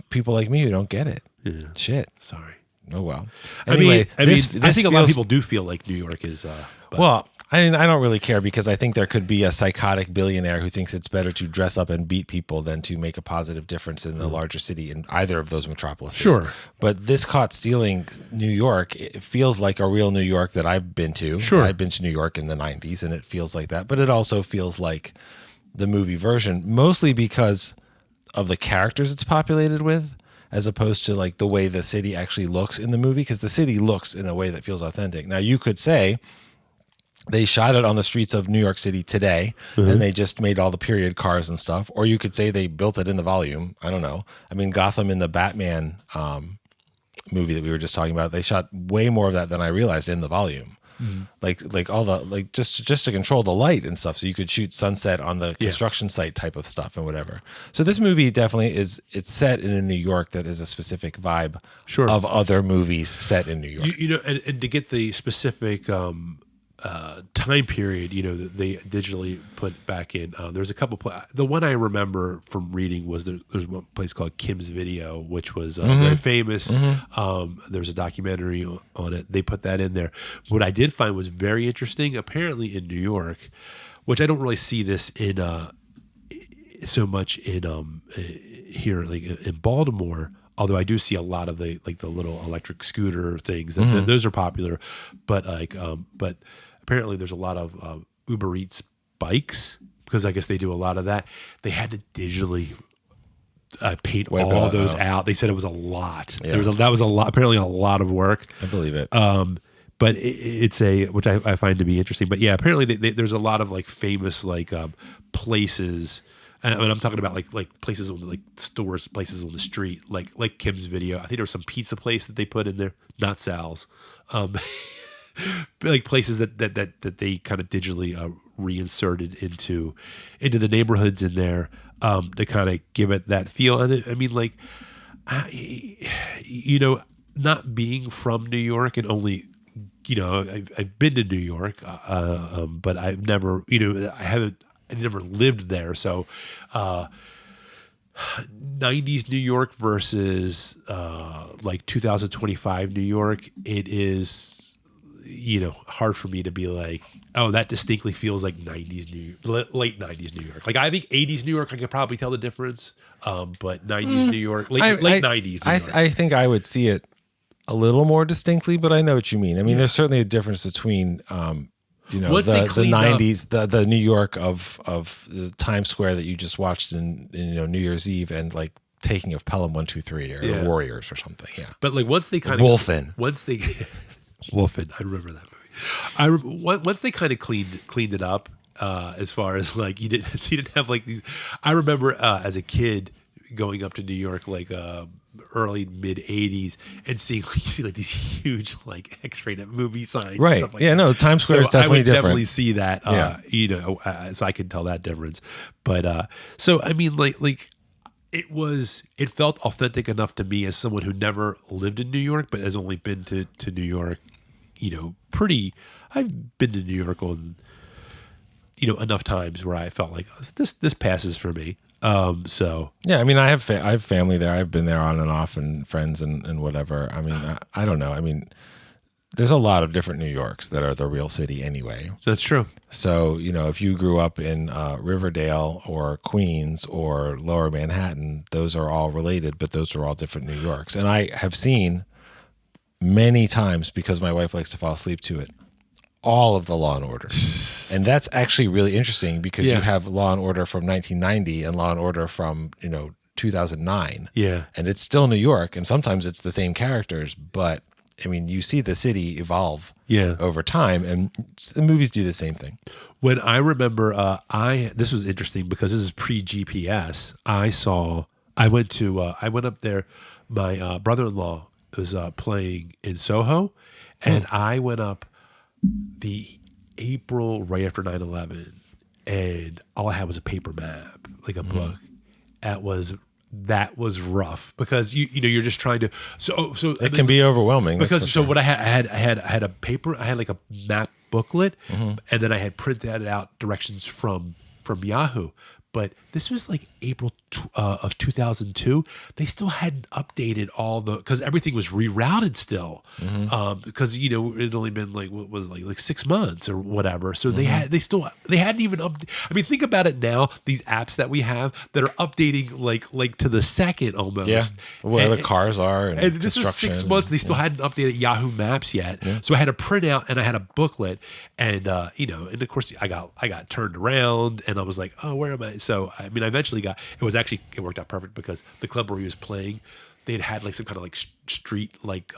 people like me who don't get it. Yeah. Shit. Sorry. Oh well. Anyway, I think a lot of people do feel like New York is. Well, I mean, I don't really care because I think there could be a psychotic billionaire who thinks it's better to dress up and beat people than to make a positive difference in a larger city in either of those metropolises. Sure. But this Caught Stealing New York, it feels like a real New York that I've been to. Sure. I've been to New York in the 90s, and it feels like that. But it also feels like the movie version, mostly because of the characters it's populated with, as opposed to like the way the city actually looks in the movie, because the city looks in a way that feels authentic. Now, you could say they shot it on the streets of New York City today, and they just made all the period cars and stuff. Or you could say they built it in the volume. I don't know. I mean, Gotham in the Batman movie that we were just talking about, they shot way more of that than I realized in the volume. Like all the just to control the light and stuff, so you could shoot sunset on the construction site type of stuff and whatever. So this movie definitely it's set in a New York that is a specific vibe of other movies set in New York. And to get the specific time period, they digitally put back in. There's a couple. The one I remember from reading was there's one place called Kim's Video, which was very famous. There's a documentary on it. They put that in there. What I did find was very interesting. Apparently in New York, which I don't really see this in so much in here, like in Baltimore. Although I do see a lot of the little electric scooter things, and those are popular. But but apparently there's a lot of Uber Eats bikes, because I guess they do a lot of that. They had to digitally paint all those out. They said it was a lot. Yeah. That was a lot. Apparently a lot of work. I believe it. But it's which I find to be interesting. But yeah, apparently there's a lot of like famous places. And I mean, I'm talking about like places on like stores, places on the street, like Kim's Video. I think there was some pizza place that they put in there, not Sal's, like places that they kind of digitally reinserted into the neighborhoods in there to kind of give it that feel. And I mean, like, not being from New York and only. I've been to New York, but I've never, I never lived there. So 90s New York versus like 2025 New York, it is, hard for me to be like, oh, that distinctly feels like 90s late 90s New York. Like, I think 80s New York, I could probably tell the difference. But 90s New York, late 90s New York. I think I would see it a little more distinctly, but I know what you mean. I mean, there's certainly a difference between, the 90s, the New York of the Times Square that you just watched in New Year's Eve, and like Taking of Pelham 1, 2, 3 or the Warriors or something. Yeah. But like once they kind of Wolfen. Wolfen, I remember that movie. Once they kind of cleaned it up, as far as like you didn't so you didn't have like these. I remember as a kid going up to New York like early mid '80s and seeing you see like these huge like X-rated movie signs, Right? and stuff like Yeah. that. No, Times Square is So I definitely would different. definitely see that, so I can tell that difference. But so I mean, like it felt authentic enough to me as someone who never lived in New York, but has only been to New York, I've been to New York on, enough times where I felt like this passes for me. So Yeah, I mean, I have family there. I've been there on and off, and friends and whatever. I mean, I don't know. I mean, there's a lot of different New Yorks that are the real city anyway. that's true. So, if you grew up in Riverdale or Queens or Lower Manhattan, those are all related, but those are all different New Yorks. And I have seen many times, because my wife likes to fall asleep to it, all of the Law and Order. And that's actually really interesting because you have Law and Order from 1990 and Law and Order from, 2009. Yeah. And it's still New York, and sometimes it's the same characters, but I mean, you see the city evolve over time, and the movies do the same thing. When I remember, this was interesting because this is pre-GPS. I went up there. My brother-in-law was playing in Soho, and I went up the April right after 9/11, and all I had was a paper map, like a book. That was rough because you're just trying to It can be overwhelming because what I had a paper, I had like a map booklet, and then I had printed out directions from Yahoo. But this was like April of 2002. They still hadn't updated because everything was rerouted still. Because it had only been like what was like 6 months or whatever. So they hadn't even I mean, think about it now. These apps that we have that are updating like to the second almost. Yeah, where the cars are, and this is 6 months. They still hadn't updated Yahoo Maps yet. Yeah. So I had a printout and I had a booklet, and and of course I got turned around and I was like, oh, where am I? So I mean, I eventually it worked out perfect because the club where he was playing, they'd had like some kind of like street like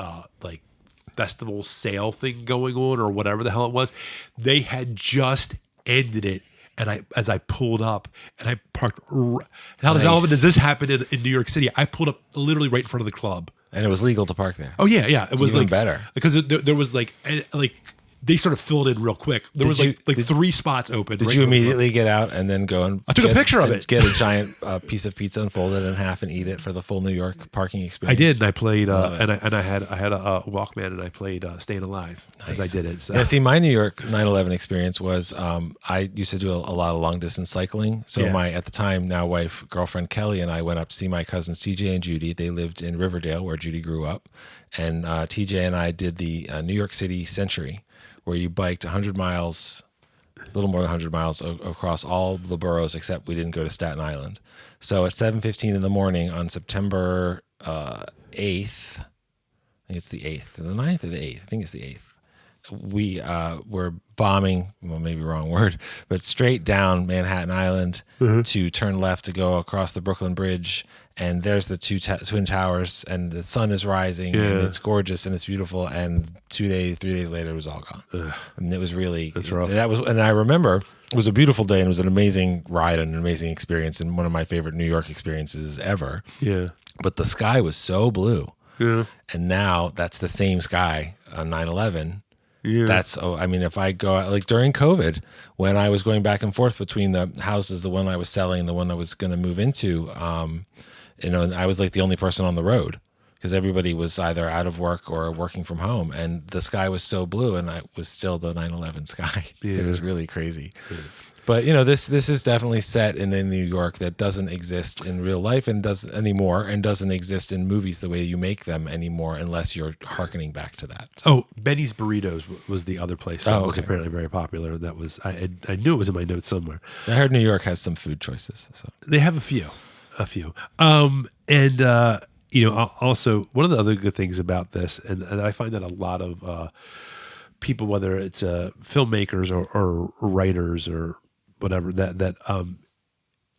festival sale thing going on or whatever the hell it was. They had just ended it. And as I pulled up and I parked, how does this happen in New York City? I pulled up literally right in front of the club. And it was legal to park there. Oh yeah. It was Even like better because there was like they sort of filled in real quick. There was like 3 spots open. Did you immediately get out and then go and I took a picture of it. Get a giant piece of pizza and fold it in half and eat it for the full New York parking experience? I did, and I played, and I had a Walkman, and I played "Staying Alive" as I did it. So. Yeah, see, my New York 9/11 experience was I used to do a lot of long distance cycling. So my at the time now wife girlfriend Kelly and I went up to see my cousins TJ and Judy. They lived in Riverdale where Judy grew up, and TJ and I did the New York City Century, where you biked 100 miles, a little more than 100 miles across all the boroughs, except we didn't go to Staten Island. So at 7:15 in the morning on September 8th, I think it's the 8th, the 9th or the 8th, I think it's the 8th, we were bombing, well, maybe wrong word, but straight down Manhattan Island to turn left to go across the Brooklyn Bridge. And there's the Twin Towers, and the sun is rising, and it's gorgeous and it's beautiful. And 3 days later, it was all gone. And it was really That's rough. And I remember it was a beautiful day, and it was an amazing ride and an amazing experience, and one of my favorite New York experiences ever. Yeah. But the sky was so blue, Yeah. and now that's the same sky on 9/11. Yeah. I mean, if I go out, like during COVID, when I was going back and forth between the houses, the one I was selling, the one I was going to move into, and I was like the only person on the road because everybody was either out of work or working from home, and the sky was so blue, and I was still the 9/11 sky. It was really crazy. Yeah. But this is definitely set in a New York that doesn't exist in real life and doesn't anymore, and doesn't exist in movies the way you make them anymore, unless you're hearkening back to that. Oh, Benny's Burritos was the other place that was apparently very popular. That was I knew it was in my notes somewhere. I heard New York has some food choices. So they have a few. Also one of the other good things about this, and I find that a lot of people, whether it's filmmakers or writers or whatever, that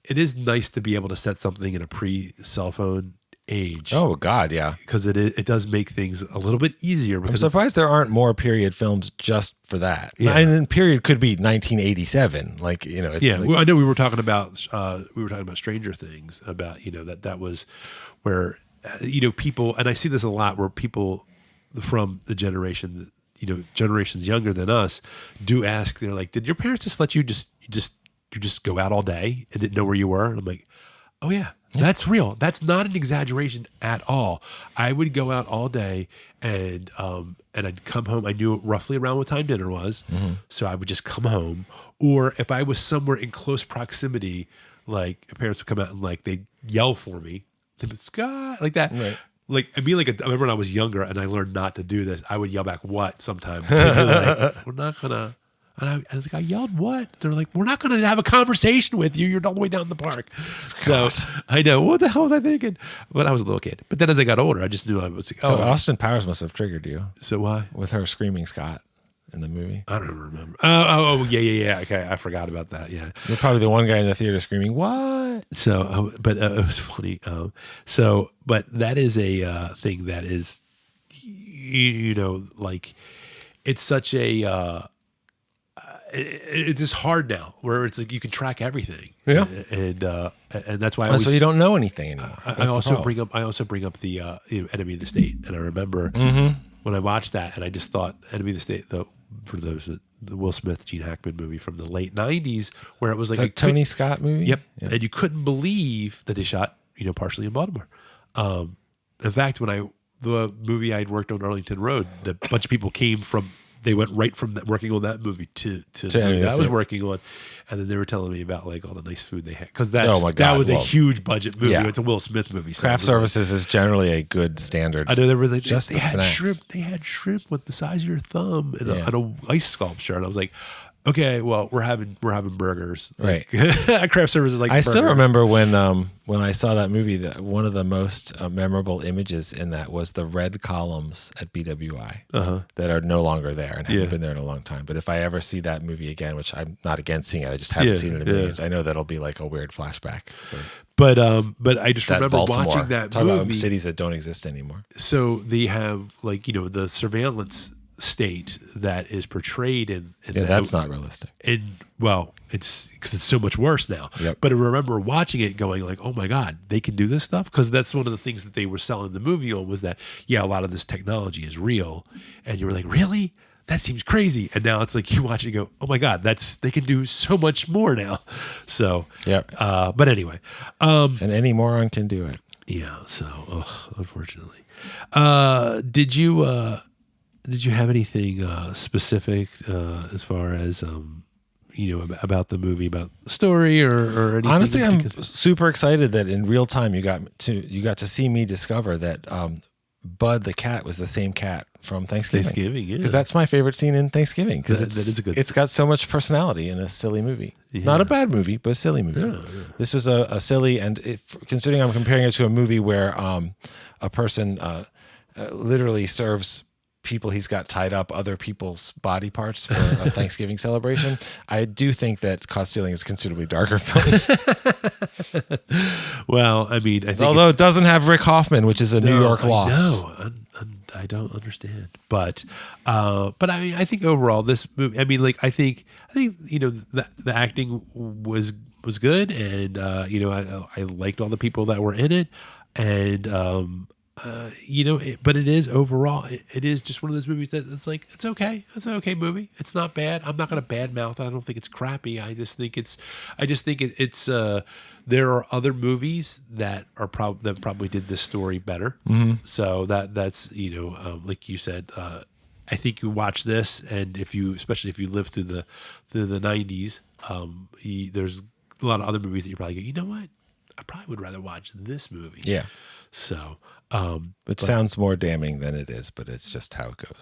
it is nice to be able to set something in a pre-cell phone age. Oh God, yeah. Because it does make things a little bit easier. I'm Because surprised there aren't more period films just for that. Yeah. I mean, period could be 1987. Like, you know. Yeah, like, well, I know we were talking about Stranger Things, about, you know, that was where, you know, people, and I see this a lot where people from the generation, you know, generations younger than us, do ask. They're like, "Did your parents just let you just go out all day and didn't know where you were?" And I'm like, "Oh yeah, that's real. That's not an exaggeration at all. I would go out all day and I'd come home. I knew roughly around what time dinner was, so I would just come home. Or if I was somewhere in close proximity, like my parents would come out and like they'd yell for me, Scott, like that." Right. Like, I remember when I was younger and I learned not to do this. I would yell back "what" sometimes. They'd be like, "We're not gonna." And I was like, "I yelled what?" They're like, "We're not going to have a conversation with you. You're all the way down the park." Scott. So I know, what the hell was I thinking? But I was a little kid. But then as I got older, I just knew I was like, So Austin Powers must have triggered you So why? with her screaming Scott in the movie. I don't remember. Oh, yeah. Okay, I forgot about that. Yeah. You're probably the one guy in the theater screaming, "What?" So, but it was funny. But that is a thing that is, you know, like, it's such a. It's just hard now, where it's like you can track everything. Yeah. and that's why. So you don't know anything anymore. I also bring up the Enemy of the State, and I remember when I watched that, and I just thought Enemy of the State, the Will Smith, Gene Hackman movie from the late '90s, where it was like a Tony Scott movie. Yep, Yeah. and you couldn't believe that they shot, you know, partially in Baltimore. In fact, when the movie I'd worked on, Arlington Road, a bunch of people came from. They went right from working on that movie to the movie that I was working on, and then they were telling me about like all the nice food they had, because that was a huge budget movie. Yeah. It's a Will Smith movie. So Craft services is generally a good standard. I know they were like, just they the had snacks. shrimp. They had shrimp with the size of your thumb and a ice sculpture, and I was like, okay, well, we're having burgers, right? Craft services like. I still remember when I saw that movie, that one of the most memorable images in that was the red columns at BWI that are no longer there and haven't been there in a long time. But if I ever see that movie again, which I'm not against seeing it, I just haven't seen it in years. I know that'll be like a weird flashback. But I just remember Baltimore. watching that Talk movie. about cities that don't exist anymore. So they have, like, you know, the surveillance state that is portrayed in that's not realistic. And well, it's because it's so much worse now. Yep. But I remember watching it going like, oh my God, they can do this stuff? Because that's one of the things that they were selling the movie on, was that, a lot of this technology is real. And you were like, really? That seems crazy. And now it's like you watch it and go, oh my God, they can do so much more now. So, but anyway. And any moron can do it. Yeah. So, unfortunately. Did you have anything specific as far as about the movie, about the story, or anything? Honestly, I'm super excited that in real time you got to see me discover that Bud the cat was the same cat from Thanksgiving. Yeah, because that's my favorite scene in Thanksgiving, because it's got so much personality in a silly movie. Not a bad movie, but a silly movie. Yeah. This was a silly, and considering I'm comparing it to a movie where a person literally serves people he's got tied up other people's body parts for a Thanksgiving celebration, I do think that Caught Stealing is a considerably darker film. Well, I mean, I think although it doesn't have Rick Hoffman, which is a New York loss. No, I don't understand. But I mean, I think overall this movie, I mean, like, I think the acting was good, and I liked all the people that were in it, and but it is overall, it is just one of those movies that it's like, it's okay. It's an okay movie. It's not bad. I'm not going to badmouth it. I don't think it's crappy. I just think it's there are other movies that are probably did this story better. Mm-hmm. So that's like you said, I think you watch this, and especially if you live through the 90s, there's a lot of other movies that you probably go, you know what? I probably would rather watch this movie. Yeah. So, which sounds more damning than it is, but it's just how it goes.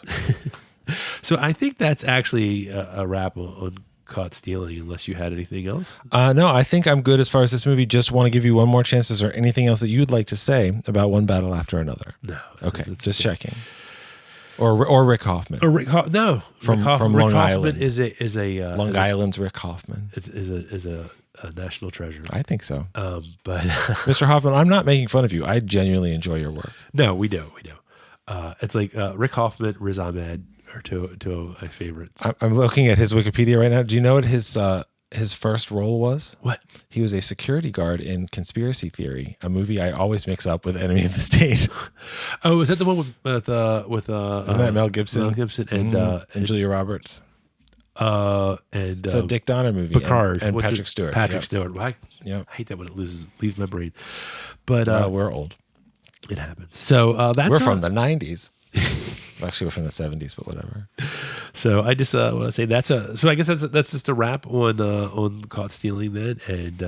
So I think that's actually a wrap on Caught Stealing, unless you had anything else. No, I think I'm good as far as this movie. Just want to give you one more chance. Is there anything else that you'd like to say about One Battle After Another? No. Okay, just checking. Or Rick Hoffman. Or Rick Hoffman. From Rick Long Hoffman Island. is a Long Island's Rick Hoffman. Is a a national treasure. I think so. But Mr. Hoffman, I'm not making fun of you. I genuinely enjoy your work. no, we do. It's like Rick Hoffman, Riz Ahmed are two of my favorites. I'm looking at his Wikipedia right now. Do you know what his first role was? What? He was a security guard in Conspiracy Theory, a movie I always mix up with Enemy of the State. Oh, is that the one with Isn't that Mel Gibson? Mel Gibson and Julia Roberts. And It's a Dick Donner movie. Picard and Patrick Stewart. Patrick Stewart. I hate that when it leaves my brain. But we're old. It happens. So we're from the 90s. Actually, we're from the 70s, but whatever. So I just want to say so I guess that's just a wrap on Caught Stealing then, and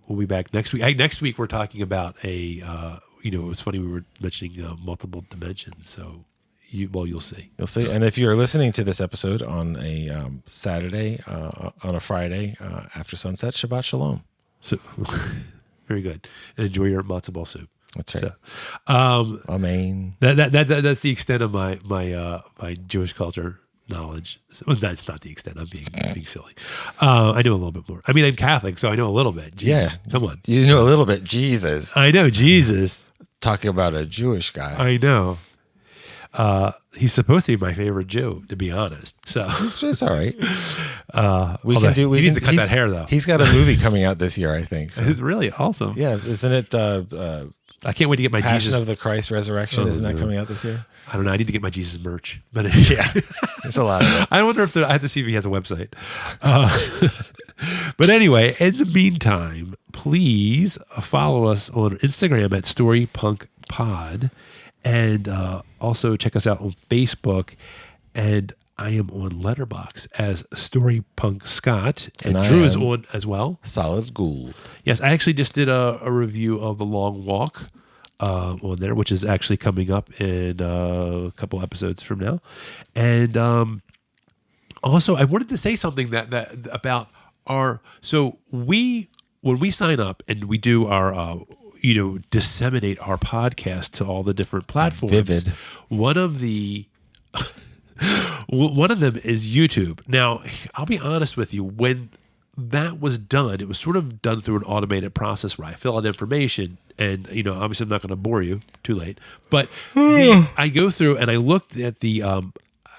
we'll be back next week. Next week we're talking about it's funny we were mentioning multiple dimensions. So you'll see. You'll see. And if you're listening to this episode on a Saturday, on a Friday after sunset, Shabbat Shalom. So very good. And enjoy your matzo ball soup. That's right. So, Amen. That's the extent of my Jewish culture knowledge. Well, that's not the extent. I'm being silly. I know a little bit more. I mean, I'm Catholic, so I know a little bit. Jeez, yeah, come on. You know a little bit. Jesus. I know Jesus. Talking about a Jewish guy. I know. He's supposed to be my favorite Jew, to be honest. So it's all right. We need to cut that hair though. He's got a movie coming out this year, I think. So. It's really awesome. Yeah, isn't it? I can't wait to get my Passion Jesus of the Christ Resurrection. Isn't that coming out this year? I don't know. I need to get my Jesus merch, but yeah, there's a lot of it. I wonder if I have to see if he has a website. But anyway, in the meantime, please follow us on Instagram at StoryPunkPod, and also check us out on Facebook. And I am on Letterboxd as Storypunk Scott, and Drew is on as well. Solid Gould. Yes, I actually just did a review of The Long Walk on there, which is actually coming up in a couple episodes from now. And also, I wanted to say something that about when we sign up and we do our disseminate our podcast to all the different platforms. Vivid. One of them is YouTube. Now, I'll be honest with you, when that was done, it was sort of done through an automated process where I fill out information, and obviously I'm not going to bore you, too late, but I go through and I looked at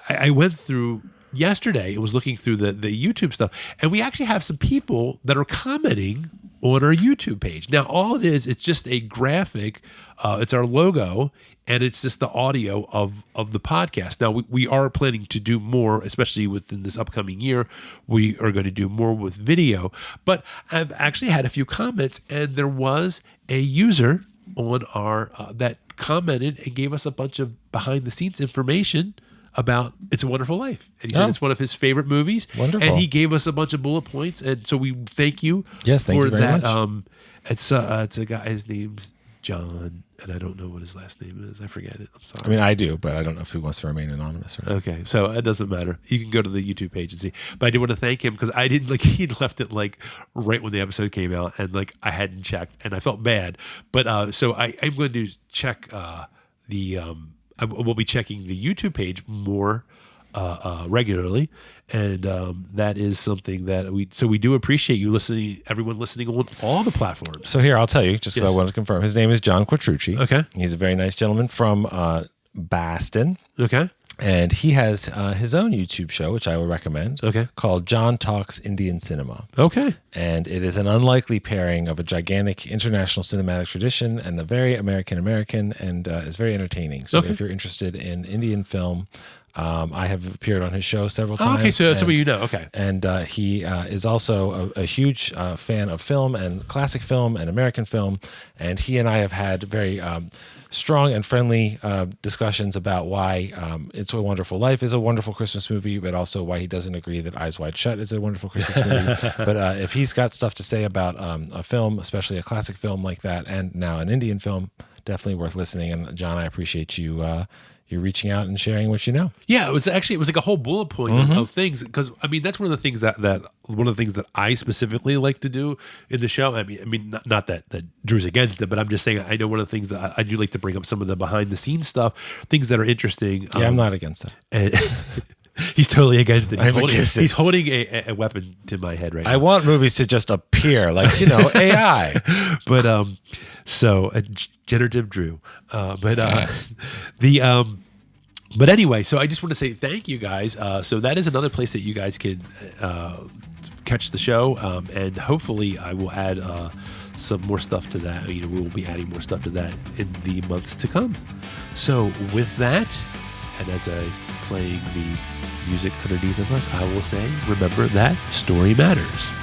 I went through yesterday. It was looking through the YouTube stuff, and we actually have some people that are commenting on our YouTube page. Now, all it is, it's just a graphic. It's our logo, and it's just the audio of the podcast. Now, we are planning to do more, especially within this upcoming year. We are going to do more with video. But I've actually had a few comments, and there was a user on our that commented and gave us a bunch of behind-the-scenes information about It's a Wonderful Life. And he said it's one of his favorite movies. Wonderful. And he gave us a bunch of bullet points. And so we thank you thank for you very that. much. It's a guy, his name's John, and I don't know what his last name is. I forget it. I'm sorry. I mean, I do, but I don't know if he wants to remain anonymous or not. Okay, so it doesn't matter. You can go to the YouTube page and see. But I did want to thank him because I didn't he'd left it right when the episode came out, and I hadn't checked, and I felt bad. But so I'm going to check we'll be checking the YouTube page more regularly, and that is something that we do appreciate you listening, everyone listening on all the platforms. So here, I'll tell you, just so I want to confirm. His name is John Quattrucci. Okay. He's a very nice gentleman from Boston. Okay. And he has his own YouTube show, which I would recommend, called John Talks Indian Cinema. Okay. And it is an unlikely pairing of a gigantic international cinematic tradition and a very American, and is very entertaining. So if you're interested in Indian film, I have appeared on his show several times. Okay, so some of you know. Okay. And he is also a huge fan of film and classic film and American film. And he and I have had very strong and friendly discussions about why It's a Wonderful Life is a wonderful Christmas movie, but also why he doesn't agree that Eyes Wide Shut is a wonderful Christmas movie. But if he's got stuff to say about a film, especially a classic film like that, and now an Indian film, definitely worth listening. And John, I appreciate you reaching out and sharing what you know. Yeah, it was like a whole bullet point of things, because I mean that's one of the things that I specifically like to do in the show. I mean not that Drew's against it, but I'm just saying I know one of the things that I do like to bring up some of the behind the scenes stuff, things that are interesting. Yeah, I'm not against it. He's totally against it. I'm against it. He's holding a weapon to my head right now. I want movies to just appear, like, AI. But so generative Drew. But anyway, so I just want to say thank you guys. So that is another place that you guys can catch the show, and hopefully I will add some more stuff to that. We will be adding more stuff to that in the months to come. So with that, and as I playing the music underneath of us, I will say, remember that story matters.